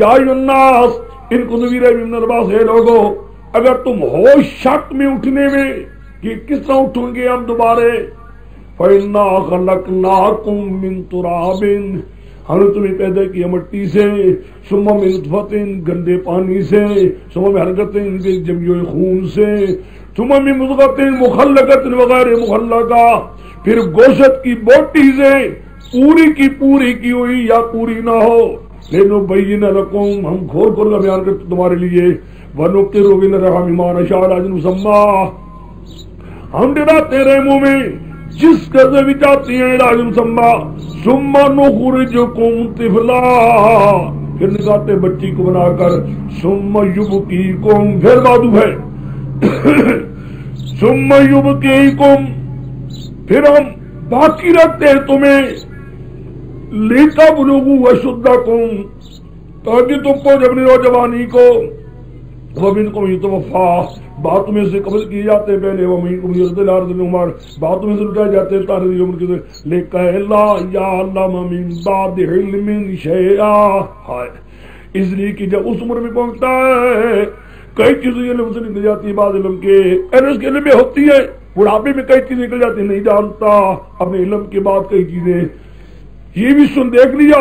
یا ایھا الناس ان کنتم فی ریب من البعث، اے لوگو اگر تم ہو شک میں اٹھنے میں کہ کس طرح اٹھیں گے ہم دوبارے، فَإِنَّا خَلَقْنَاكُم مِّن تُرَابٍ، ہم نے تمہیں پیدا کیا مٹی سے، ثم من نطفۃ، گندے پانی سے، ثم من حرکۃ، جمعی ہوئے خون سے، ثم من مضغۃ مخلقۃ وغیر مخلقہ، پھر گوشت کی بوٹی سے پوری کی پوری کی ہوئی یا پوری نہ ہو، لِنُبَيِّنَ لَكُمْ، ہم کھول کھول کر بیان کرتے تمہارے لیے، وَنُقِرُّ فِي الْأَرْحَامِ مَا نَشَاءُ إِلَىٰ أَجَلٍ مُّسَمًّى، ہم ڈراتے رہے منہ میں جس قدر بھی چاہتی ہیں علاج مسمى، ثم نخرجکم طفلا، پھر نکالتے بچی کو بنا کر، ثم یبکیکم، پھر بادو ہے ثم یبکیکم، پھر ہم باقی رکھتے ہیں تمہیں، لتبلغوا اشدکم، تاکہ تم کو جب نوجوانی کو، ومنکم یتوفی، باتوں میں سے قبل کیے جاتے ہیں پہلے، ومنکم یرد الی ارذل عمر، باتوں میں سے لٹائے جاتے ہیں تارے دی عمر کے، لکہ لا یعلم من بعد علم شیئا، اس لیے کہ جب اس عمر میں پہنچتا ہے کئی چیزیں علم سے نکل جاتی ہیں، بعض علم کے اس کے علم میں ہوتی ہے، بڑھاپے میں کئی چیزیں نکل جاتی ہیں، نہیں جانتا اپنے علم کے بعد کئی چیزیں، یہ بھی سن دیکھ لیا،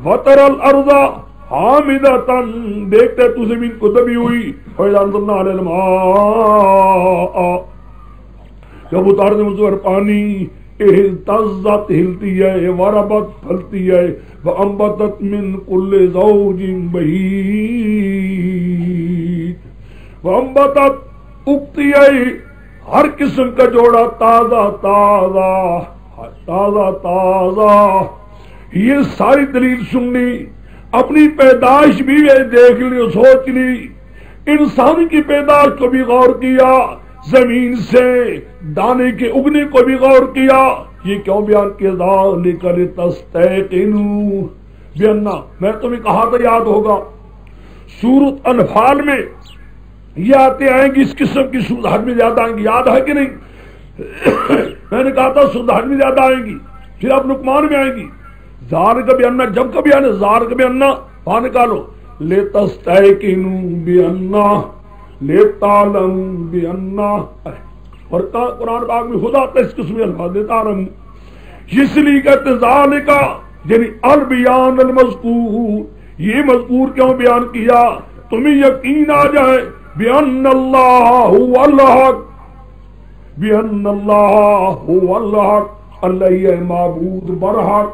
وَتَرَى الْأَرْضَ حامدتاً، دیکھتا ہے تو زمین کو دبی ہوئی، فَإِذَا أَنزَلْنَا عَلَيْهَا الْمَاءَ، جب اتارتے ہیں اس پر پانی، اہتزت، ہلتی ہے، وربت، پھلتی ہے، وَأَنبَتَتْ مِن كُلِّ زَوْجٍ بَهِيجٍ، وَأَنبَتَتْ، اگتی ہے ہر قسم کا جوڑا، تازہ تازہ تازہ تازہ، یہ ساری دلیل سننی، اپنی پیدائش بھی دیکھ لی، سوچ لی، انسان کی پیدائش کو بھی غور کیا، زمین سے دانے کے اگنے کو بھی غور کیا، یہ کیوں بیان کیا؟ ذالک لتستیقنوا بأن، میں تمہیں کہا تھا یاد ہوگا سورۃ انفال میں یہ آتے آئیں گی، اس قسم کی سورت حج میں زیادہ آئیں گی، یاد ہے کہ نہیں؟ میں نے کہا تھا سورت حج میں زیادہ آئیں گی، پھر اب لقمان میں آئیں گی، زار کبھی انا، جب کبھی آنے زار کبھی انا وہاں نکالو، لتستیقنوا بأن، لتعلم بأن، اور قرآن پاک میں خدا آتا ہے اس قسم الفاظ، لتعلم، اس لیے کہتے ذالک، یعنی البیان المذکور، یہ مذکور کیوں بیان کیا؟ تمہیں یقین آ جائے، بأن اللہ هو الحق، بأن اللہ هو الحق، اللہ ہی ہے معبود برحق،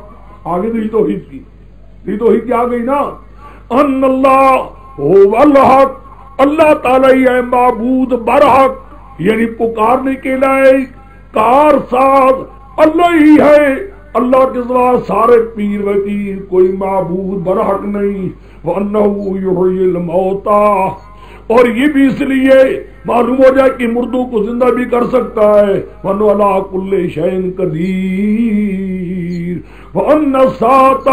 آگے دی توحید کی، دی توحید کی آ گئی نا، ان اللہ هو الحق، اللہ تعالی ہی ہے معبود برحق، یعنی پکارنے کے لائق، کار ساز، اللہ ہی ہے، اللہ کے سوا سارے پیر وکیل کوئی معبود برحق نہیں، وَأَنَّهُ يُحْيِي الْمَوْتَى، اور یہ بھی اس لیے معلوم ہو جائے کہ مردوں کو زندہ بھی کر سکتا ہے، وَأَنَّهُ عَلَىٰ كُلِّ شَيْءٍ قَدِيرٌ، وَأَنَّ السَّاعَةَ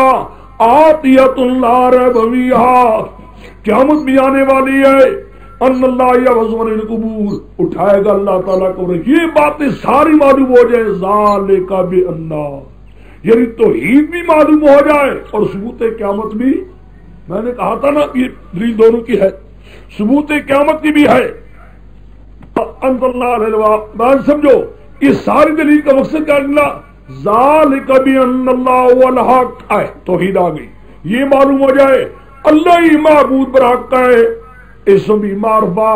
آتِيَةٌ لَا رَيْبَ فِيهَا، قیامت بھی آنے والی ہے، ان اللہ یبعث من القبور، اٹھائے گا اللہ تعالیٰ کو، یہ باتیں ساری معلوم ہو جائے، ذالک بأن، یعنی توحید بھی معلوم ہو جائے اور ثبوت قیامت بھی، میں نے کہا تھا نا یہ دلیل دونوں کی ہے، ثبوت قیامت کی بھی ہے، انزلنا بات سمجھو، یہ ساری دلیل کا مقصد کیا نکلا، ذالک بأن اللہ هو الحق، آئے توحید آ گئی، یہ معلوم ہو جائے اللہ ہی معبود برحق کا ہے، اسم بھی معرفہ،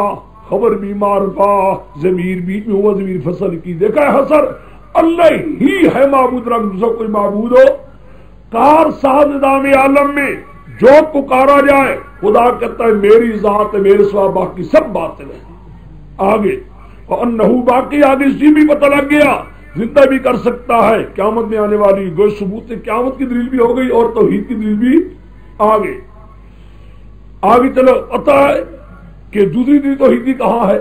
خبر بھی معرفہ، ضمیر بھی ہوا ضمیر فصل کی، دیکھا ہے حسر، اللہ ہی ہے معبود، رنگ دوسرا کوئی معبود ہو، کار ساز نظام عالم میں جو پکارا جائے خدا کہتا ہے میری ذات ہے، میرے سوا باقی سب باطل ہے، آگے وَأَنَّهُ باقی آگے اسی بھی پتہ لگ گیا، زندہ بھی کر سکتا ہے، قیامت میں آنے والی گوئے ثبوت قیامت کی دلیل بھی ہو گئی اور توحید کی دلیل بھی آگے چلو، پتہ ہے کہ دوسری دلیل توحیدی کہاں ہے،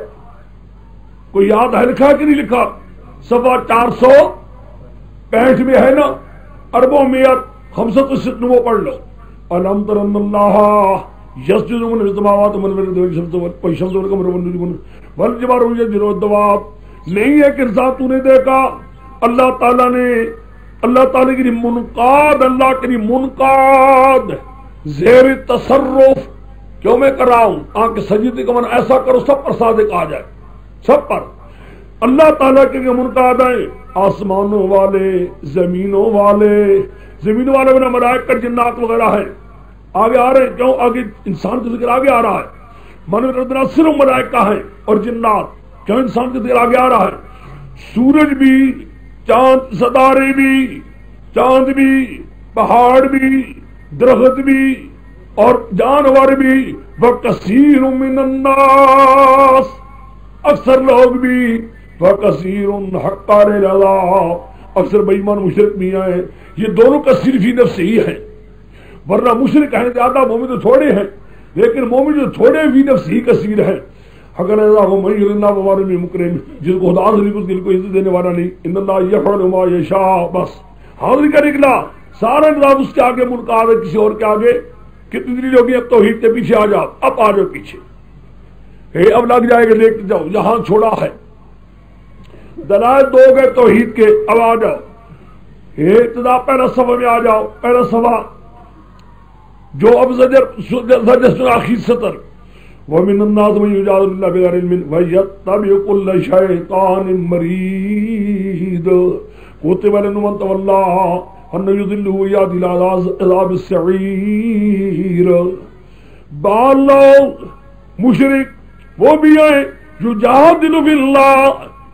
کوئی یاد ہے لکھا کہ نہیں لکھا، صفحہ 465 میں ہے نا، اربوں میت 569 پڑھ لو، الم ترن اللہ یسجد من فی السماوات ومن فی الارض والشمس والقمر والجبال یسجدن والدواب، نہیں ہے کہ انسان تو نے دیکھا اللہ تعالیٰ نے، اللہ تعالیٰ کی منقاد، اللہ کی منقاد زیر تصرف، کیوں میں کر رہا ہوں آنکھ سجدے کا من ایسا کرو سب پر صادق آ جائے، سب پر اللہ تعالیٰ کے منقاد ہیں، آسمانوں والے، زمینوں والے، زمینوں والے بنا ملائکہ جنات وغیرہ ہیں، آگے آ رہے ہیں، کیوں آگے انسان کا ذکر آگے آ رہا ہے، من ردنا صرف ملائکہ ہیں اور جنات، کیوں انسان کا ذکر آگے آ رہا ہے، سورج بھی، چاند، ستارے بھی، چاند بھی، پہاڑ بھی، درخت بھی اور جانور بھی، وَكَثِيرٌ مِّنَ النَّاسِ، اکثر لوگ بھی، وَكَثِيرٌ حَقَّ عَلَيْهِ الْعَذَابُ، اکثر بے ایمان مشرک بھی ہیں، یہ دونوں کثیر فی نفس ہی ہیں، ورنہ مشرک ہیں زیادہ، مومن تو تھوڑے ہیں، لیکن مومن جو تھوڑے فی نفس ہی کثیر ہیں، اگر اللہ کو من یرنا بوار میں مکرم، جس کو خدا سے اس دل کو عزت دینے والا نہیں، ان اللہ یفعل ما یشاء، بس حاضر کا نکلا، سارا نظام اس کے آگے منقاد ہے، کسی اور کے آگے، کتنی دلیل ہوگی، اب توحید کے پیچھے آ جاؤ، اب آ جاؤ پیچھے، اب لگ جائے گا، لے جاؤ جہاں چھوڑا ہے، دلائل دو گئے توحید کے، اب آ جاؤ، ابتدا پہلا صفحہ میں آ جاؤ، پہلا صفحہ جو اب زجر آخر سطر، وَمِنَ النَّاسِ مَن يُجَادِلُ فِي اللَّهِ بِغَيْرِ عِلْمٍ وَيَتَّبِعُ كُلَّ شَيْطَانٍ مَرِيدٍ كُتِبَ عَلَيْهِ مَن تَوَلَّاهُ أَنَّهُ يُضِلُّهُ وَيَهْدِيهِ إِلَى عَذَابِ السَّعِيرِ، بعض لوگ مشرک وہ بھی ہیں جو جادل فی اللہ،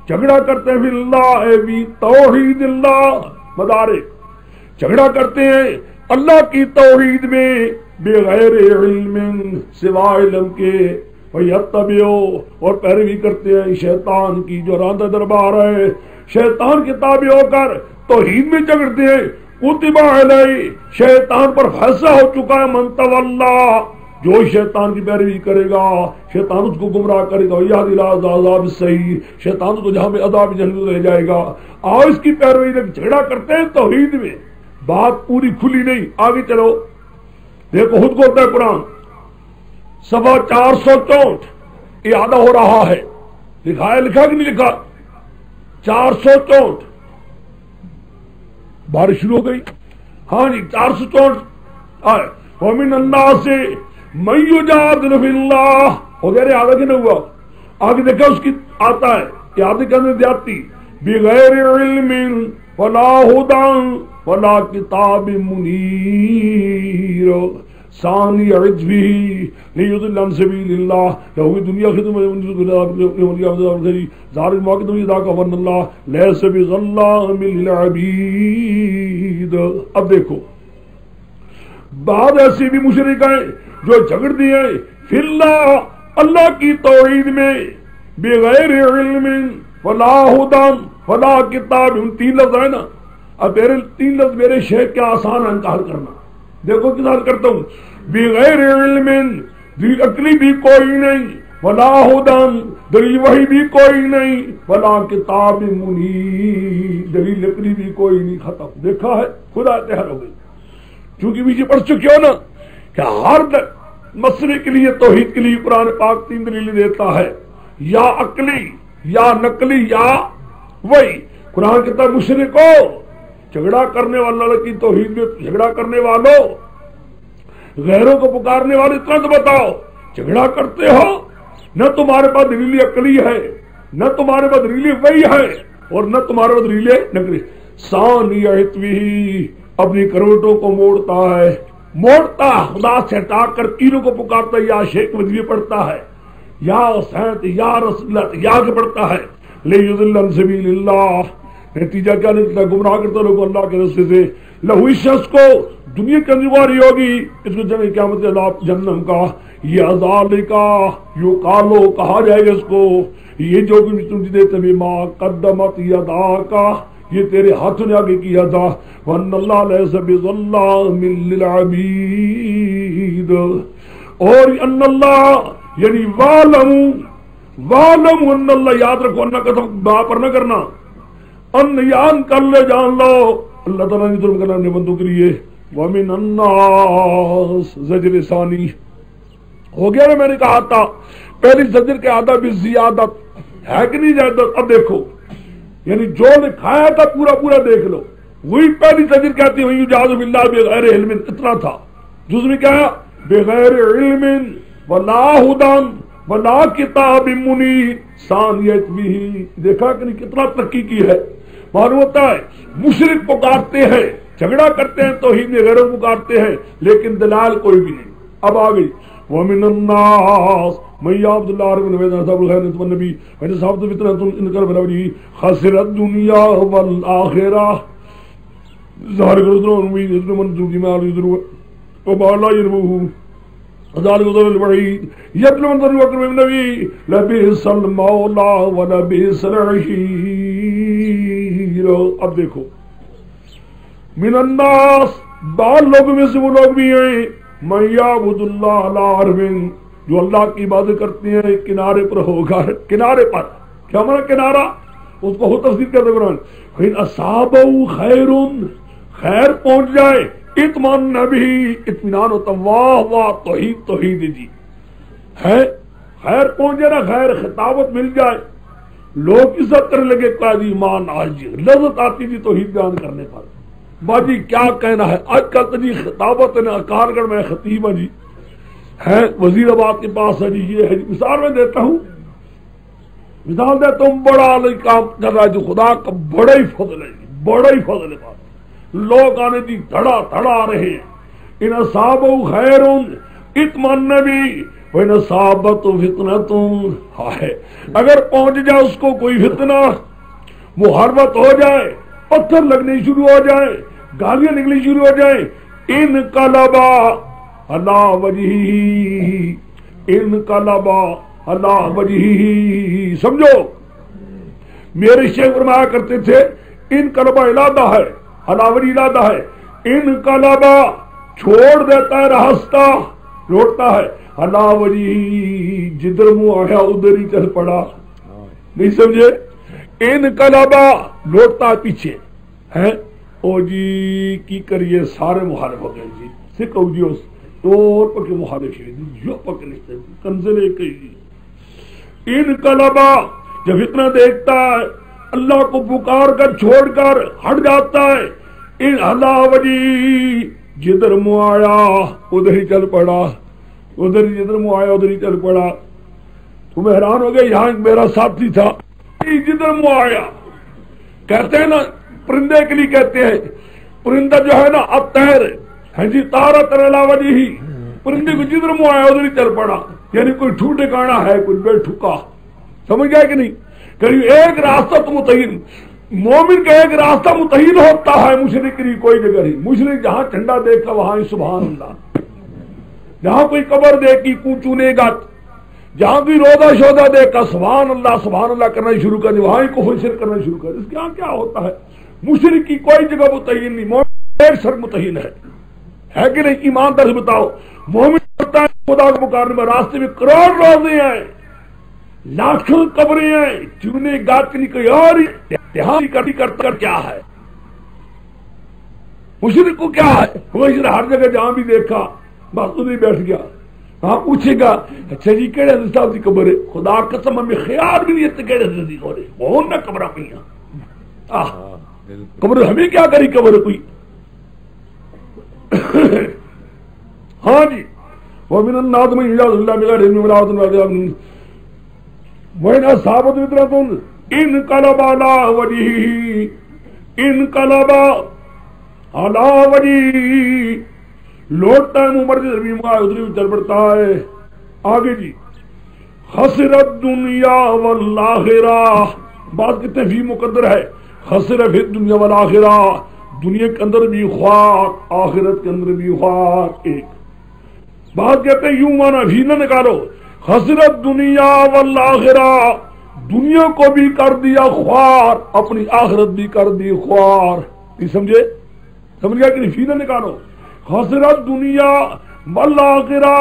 جھگڑا کرتے ہیں فی اللہ فی توحید اللہ، مدارک جھگڑا کرتے ہیں اللہ کی توحید میں، بغیر علم، سوائے علم کے، وَيَتَّبِعُ، اور پیروی کرتے ہیں شیطان کی جو راندہ دربار ہے، شیطان کے تابع ہو کر توحید میں جھگڑتے ہیں، کتب علیہ، شیطان پر فیصلہ ہو چکا ہے، من تولا، جو شیطان کی پیروی کرے گا شیطان اس کو گمراہ کرے گا، یاد عذاب السعیر، شیطان کو جہاں میں عذاب جہنم لے جائے گا، اور اس کی پیروی میں جھگڑا کرتے ہیں توحید میں، بات پوری کھلی نہیں، آگے چلو، دیکھو خود کو ہوتا ہے قرآن، صفحہ 464 اعادہ ہو رہا ہے، لکھا ہے، لکھا کہ نہیں لکھا، 464 بارش شروع ہو گئی، ہاں جی 464 آئے، وَمِنَ النَّاسِ مَن يُجَادِلُ فِي اللَّهِ، ہو گیا رہے آگے کہ نہیں ہوا، آگے دیکھا اس کی آتا ہے، کہ آدھے کرنے زیادتی، بغیر علم ولا ہدى ولا کتاب منیر، ثانی عجبه لیضل عن سبیل اللہ، لہو دنیا خدمت ظاہر موقع ذاک ون اللہ لیس بظلام للعبید۔ اب دیکھو بعض ایسے بھی مشرک ہیں جو جھگڑ دیے فی اللہ، اللہ کی توحید میں، بغیر علم ولا ہدى، ولا کتاب، 3 لفظ ہے نا، اب میرے 3 لفظ میرے شیخ کیا آسان ہے انتحال کرنا، دیکھو کس حال کرتا ہوں، بغیر علم دلیل عقلی بھی کوئی نہیں، ولا ہدن دلیل وحی بھی کوئی نہیں، ولا کتاب منیر دلیل عقلی بھی کوئی نہیں، ختم۔ دیکھا ہے خدا تحر ہو گئی، چونکہ پیچھے پڑھ چکے ہو نا کہ ہر مسئلے کے لیے توحید کے لیے قرآن پاک 3 دلیلیں دیتا ہے، یا عقلی یا نقلی یا وہی۔ قرآن کہتا ہے مشرکو، جھگڑا کرنے والا کی توحید میں جھگڑا کرنے والوں، غیروں کو پکارنے والے اتنا تو بتاؤ، جھگڑا کرتے ہو، نہ تمہارے پاس دلیل عقلی ہے، نہ تمہارے پاس دلیل وحی ہے، اور نہ تمہارے پاس دلیل نقلی۔ ثانیۃ بھی اپنی کروٹوں کو موڑتا خدا سے ہٹا کر تینوں کو پکارتا ہے، یا شیخ وظیفے پڑھتا ہے، یا حسین یا رسول اللہ یا کے پڑھتا ہے، لیضل عن سبیل اللہ، نتیجہ کیا نکلتا ہے؟ گمراہ کرتا لوگوں اللہ کے راستے سے۔ لہو اس شخص کو دنیا کی انجواری ہوگی، اس کو جنگ قیامت عذاب جہنم کا، یہ عذاب کا یو کالو کہا جائے گا اس کو، یہ جو بھی تم دیتے بما قدمت یداکا، یہ تیرے ہاتھوں نے آگے کیا تھا، وَأَنَّ اللَّهَ لَيْسَ بِظَلَّامٍ لِّلْعَبِيدِ، اور ان اللہ یعنی وَعْلَمُ ان اللہ، یاد رکھو ان کا با پر نہ کرنا، ان یان کر لے جان لو، اللہ تعالیٰ نے ظلم کرنا اپنے بندوں کے لیے۔ وَمِنَ النَّاسِ زجر ثانی ہو گیا نا، میں نے کہا تھا پہلی زجر کے آداب زیادت ہے کہ نہیں زیادت؟ اب دیکھو یعنی جو نے کھایا تھا پورا پورا دیکھ لو، وہی پہلی زجر کہتی ہے یجاز باللہ بغیر علم، اتنا تھا، جز میں کیا ہے بغیر علم ولا ہدن ولا کتاب منیر، ثانیت بھی دیکھا کہ نہیں کتنا ترقی کی ہے۔ معلوم ہوتا ہے مشرک پکارتے ہیں، جھگڑا کرتے ہیں، توحید میں غیروں پکارتے ہیں، لیکن دلائل کوئی بھی نہیں۔ اب آ گئی وَمِنَ النَّاسِ مَن يَعْبُدُ اللَّهَ رَبًّا وَيَدْعُ إِلَى الْخَيْرِ وَالنَّبِيِّ وَإِنْ أَصَابَتْهُ فِتْنَةٌ انقلب على وجهه خسر الدنيا والآخرة ذلك الخزي الذي ما يدرون وما لا يربوه ذلك الضلال البعيد يتلو من ذري وكرم النبي لبئس المولى ولبئس العشير۔ اب دیکھو من الناس، بعض لوگوں میں سے وہ لوگ بھی ہیں، من یعبد اللہ علی عرب، جو اللہ کی عبادت کرتے ہیں کنارے پر ہوگا، کنارے پر کیا مانا کنارہ، اس کو ہو تفسیر کرتے قرآن، فإن أصابه خیر، خیر پہنچ جائے، اطمئن بھی، اطمینان ہوتا، واہ واہ توحید توحید جی ہے، خیر پہنچ جائے نا، خیر خطابت مل جائے، لوگ عزت کرنے لگے قاضی ایمان آج لذت آتی تھی توحید بیان کرنے پر۔ باجی کیا کہنا ہے آج کل تو جی خطابت ہے نا، کارگڑھ میں خطیب ہے جی، ہے وزیر آباد کے پاس ہے جی، یہ ہے جی، مثال میں دیتا ہوں، مثال دیتا ہوں، بڑا کام کر رہا ہے جو خدا کا بڑا ہی فضل ہے، بڑا ہی فضل ہے، بات لوگ آنے جی دھڑا دھڑا آ رہے ہیں، ان اصابہ خیر اطمئن بھی وَإِنْ أَصَابَتْهُ فِتْنَةٌ، ہے اگر پہنچ جائے اس کو کوئی فتنہ، محربت ہو جائے، پتھر لگنے شروع ہو جائے، گالیاں نکلی شروع ہو جائیں، انقلب علی وجہہ، انقلب علی وجہہ، سمجھو میرے شیخ فرمایا کرتے تھے انقلب علادہ ہے، علی وجہہ علادہ ہے، انقلب چھوڑ دیتا ہے راستہ، لوٹتا ہے، علی وجہہ جدھر منہ آیا ادھر ہی چل پڑا، نہیں سمجھے، انقلب لوٹتا پیچھے ہے، او جی کی کریے سارے محارب ہو گئے جی، سکھو جی اس طور پر کے محارب شہید جو پکڑتے کنزلے کئی جی، انقلب جب اتنا دیکھتا ہے اللہ کو پکار کر چھوڑ کر ہٹ جاتا ہے، ان علی وجہہ جدھر منہ آیا ادھر ہی چل پڑا، ادھر ہی جدھر منہ آیا ادھر ہی چل پڑا۔ تم حیران ہو گئے، یہاں میرا ساتھی تھا، جدھر منہ آیا، کہتے ہیں نا پرندے کے لیے کہتے ہیں، پرندہ جو ہے نا الطیر ہے جی، طارت علی وجہہ، پرندے کو جدھر منہ آیا ادھر ہی چل پڑا، یعنی کوئی ٹھوٹے کانا ہے، کوئی بے ٹھکا، سمجھ گئے کہ نہیں، کہ ایک راستہ تو متعین، مومن کا ایک راستہ متعین ہوتا ہے، مشرک کی کوئی جگہ نہیں، مشرک جہاں جھنڈا دیکھا وہاں ہی سبحان اللہ، جہاں کوئی قبر دیکھی کو چنے گا، جہاں بھی روزہ شوزہ دیکھا سبحان اللہ کرنا شروع کر دیا، وہاں کفر شرک کرنا شروع کر دیا۔ اس کے یہاں کیا ہوتا ہے؟ مشرک کی کوئی جگہ متعین نہیں، مومن ایک شرط متعین ہے کہ نہیں؟ ایماندار سے بتاؤ، مومن کرتا ہے خدا کو پکارنے میں، راستے میں کروڑ روزے ہیں، لاکھوں قبریں ہیں، چونے گاٹنی کوئی اور دیہاتی کرتا کیا ہے؟ مشرک کو کیا ہے؟ مشرک ہر جگہ جہاں بھی دیکھا بس ادھر بیٹھ گیا۔ ہاں پوچھے گا اچھا جی کہڑے حضرت صاحب کی قبر ہے؟ خدا قسم ہمیں خیال بھی نہیں ہے کہڑے حضرت کی قبر ہے، وہ نہ قبر پہ قبر ہمیں کیا کری قبر کوئی۔ ہاں جی ومن الناس من يجادل الله بغير علم ولا حجة وإن أصابت فتنة انقلب على وجهه لوٹتا ہے عمر کی زمین میں ادھر چل پڑتا ہے۔ آگے جی خسرت دنیا والآخرہ، بات کتنے فی مقدر ہے، خسر فی الدنیا والآخرہ، دنیا کے اندر بھی خوار آخرت کے اندر بھی خوار۔ ایک بات کہتے ہیں یوں مانا فی نہ نکالو، خسرت دنیا والآخرہ، دنیا کو بھی کر دیا خوار، اپنی آخرت بھی کر دی خوار۔ نہیں سمجھے؟ سمجھ گیا کہ نہیں؟ فی نہ نکالو، خسرت دنیا والآخرہ،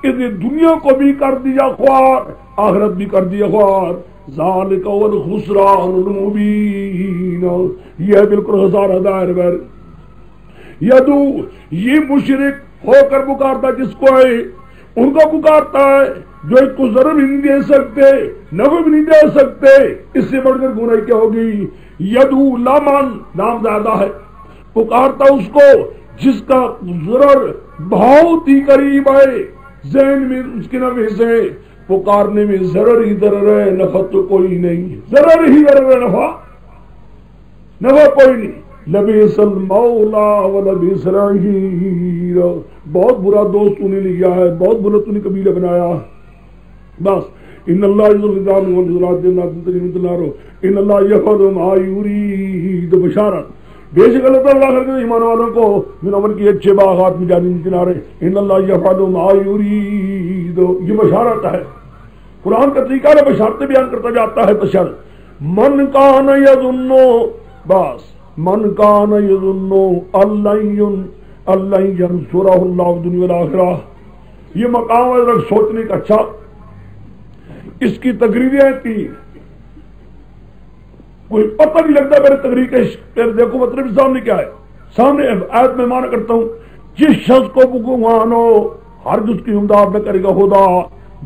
اس نے دنیا کو بھی کر دیا خوار، آخرت بھی کر دیا خوار۔ ذالک هو الخسران المبین، یہ بالکل خسارہ ظاہر ہے۔ یدو یہ مشرک ہو کر پکارتا جس کو ہے، ان کو پکارتا ہے جو اس کو ضرر بھی نہیں دے سکتے، نفع بھی نہیں دے سکتے، اس سے بڑھ کر گناہ کیا ہوگی؟ یدو لمن نام زیادہ ہے، پکارتا اس کو جس کا ضرر بہت ہی قریب ہے، ذہن میں اس کے نفع سے، پکارنے میں ضرر ہی ضرر ہے، نفع تو کوئی نہیں، ضرر ہی ضرر ہے، نفع کوئی نہیں۔ لبئس المولا ولبئس العشیر، بہت برا دوست تو نے لیا ہے، بہت برا تو نے قبیلہ بنایا۔ بس ان اللہ یذلان وذلات جنات تجری من تحتها الانہار، ان اللہ یفعل ما یرید، بشارت بے شک اللہ تعالیٰ کر کے ایمان والوں کو من امن کی اچھے باغات میں جاری کنارے، ان اللہ یفعل ما یرید، یہ بشارت ہے۔ قرآن کا طریقہ ہے بشارتیں بیان کرتا جاتا ہے۔ بشارت من کان یظن، بس من کان یظن اللہ ینصرہ اللہ دنیا والآخرہ، یہ مقام ہے ذرا سوچنے کا۔ اچھا اس کی تقریریں تھی، کوئی پتہ نہیں لگتا میرے تقریر کے، دیکھو مطلب سامنے کیا ہے، سامنے آیت میں مانا کرتا ہوں، جس شخص کو بگوان ہو ہر اس کی امداد نہ کرے گا خدا،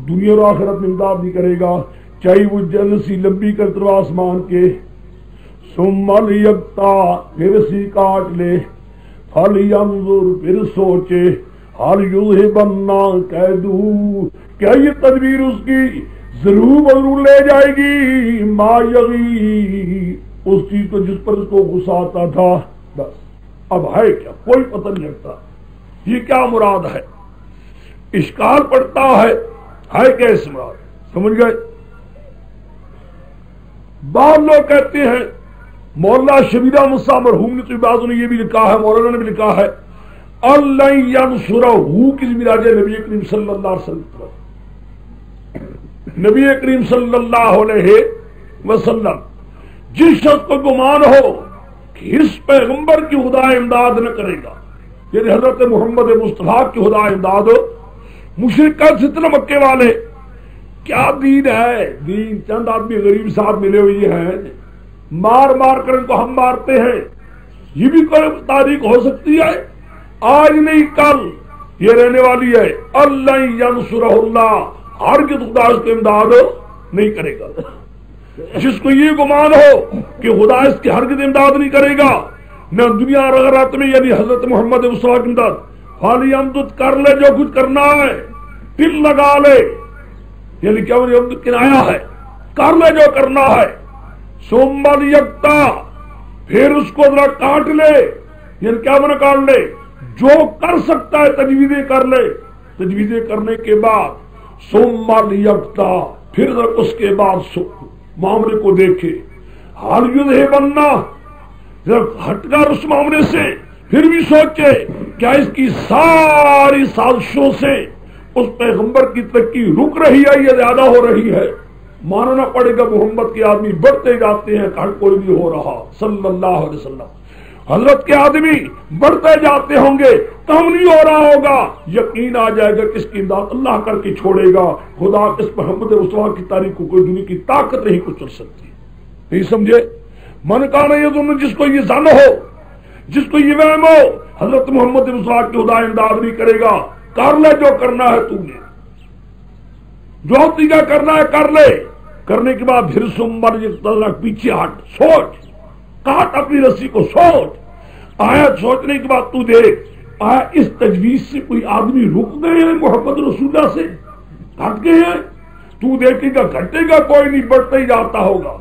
دنیا اور آخرت میں امداد نہیں کرے گا، چاہے وہ جلد سی لمبی کرتے رہو آسمان کے، ثم لیقطع پھر سی کاٹ لے، فلینظر پھر سوچے، ہل یذہبن کیدہ، کیا یہ تدبیر اس کی ضرور لے جائے گی، ما یغی، اس چیز کو جس پر اس کو غصہ آتا تھا۔ بس اب ہے کیا کوئی پتہ نہیں لگتا، یہ کیا مراد ہے، اشکال پڑتا ہے کیا اس مراد؟ سمجھ گئے؟ بعض لوگ کہتے ہیں، مولانا شبیر احمد صاحب مرحوم نے تو بعض نے یہ بھی لکھا ہے، مولانا نے بھی لکھا ہے، اللہ ینصرہ کی ذمہ داری نبی کریم صلی اللہ علیہ وسلم، نبی کریم صلی اللہ علیہ وسلم، جس شخص کو گمان ہو کہ اس پیغمبر کی خدا امداد نہ کرے گا، یعنی حضرت محمد مصطفیٰ کی خدا امداد ہو، مشرکان ستنا مکے والے، کیا دین ہے؟ دین چند آدمی غریب صاحب ملے ہوئے ہیں، مار مار کر ان کو ہم مارتے ہیں، یہ بھی کوئی تاریخ ہو سکتی ہے؟ آج نہیں کل یہ رہنے والی ہے۔ اللہ ینصرہ اللہ، ہرگز خدا اس کی امداد نہیں کرے گا۔ جس کو یہ گمان ہو کہ خدا اس کی ہرگز امداد نہیں کرے گا، نہ دنیا اور آخرت میں، یعنی حضرت محمد مصطفیٰ کی امداد، فَلْيَمْدُدْ کر لے جو کچھ کرنا ہے، دل لگا لے، یعنی کیا کنایا ہے، کر لے جو کرنا ہے، ثُمَّ لْيَقْطَعْ، پھر اس کو ذرا کاٹ لے، یعنی کیا بنا کاٹ لے، جو کر سکتا ہے تجویزیں کر لے، تجویزیں کرنے کے بعد ثُمَّ لْيَقْطَعْ، پھر اس کے بعد معاملے کو دیکھے، حَلْ يُذْهِبَنَّ، ہٹ کر اس معاملے سے، پھر بھی سوچے کیا اس کی ساری سازشوں سے اس پیغمبر کی ترقی رک رہی ہے یا زیادہ ہو رہی ہے؟ ماننا پڑے گا محمد کے آدمی بڑھتے جاتے ہیں، کل کوئی نہیں ہو رہا صلی اللہ علیہ وسلم۔ حضرت کے آدمی بڑھتے جاتے ہوں گے، کم نہیں ہو رہا ہوگا، یقین آ جائے گا کس کی امداد اللہ کر کے چھوڑے گا۔ خدا اس محمد رسول کی تاریخ کو کوئی دنیا کی طاقت نہیں کچل سکتی۔ نہیں سمجھے؟ من کا نہیں ہے، جس کو یہ زن ہو، جس کو یہ وہم ہو حضرت محمد رسول کی خدا امداد نہیں کرے گا، کر لے جو کرنا ہے، تو نے جو تیجا کرنا ہے کر لے، کرنے کے بعد پھر سمر پیچھے ہٹ، سوچ، کاٹ اپنی رسی کو، سوچ آیا، سوچنے کے بعد تو دیکھ آیا اس تجویز سے کوئی آدمی رک گئے ہیں محمد رسول اللہ سے، ہٹ گئے ہیں؟ تو دیکھے گا گھٹے گا کوئی نہیں، بڑھتا ہی جاتا ہوگا۔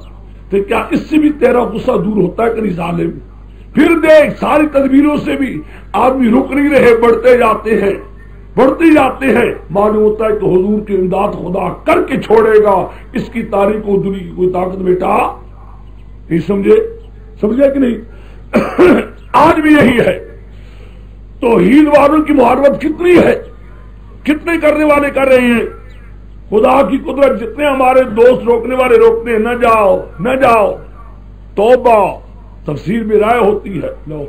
تو کیا اس سے بھی تیرا غصہ دور ہوتا ہے کہ نہیں ظالم؟ پھر دیکھ ساری تدبیروں سے بھی آدمی رک نہیں رہے، بڑھتے جاتے ہیں، بڑھتے جاتے ہیں، معلوم ہوتا ہے کہ حضور کی امداد خدا کر کے چھوڑے گا، اس کی تاریخ کو دنیا کی کوئی طاقت بیٹا نہیں۔ سمجھے کہ نہیں؟ آج بھی یہی ہے۔ توحید والوں کی محاربت کتنی ہے، کتنے کرنے والے کر رہے ہیں۔ خدا کی قدرت، جتنے ہمارے دوست روکنے والے روکتے ہیں، نہ جاؤ نہ جاؤ، توبہ، تفسیر میں رائے ہوتی ہے، لو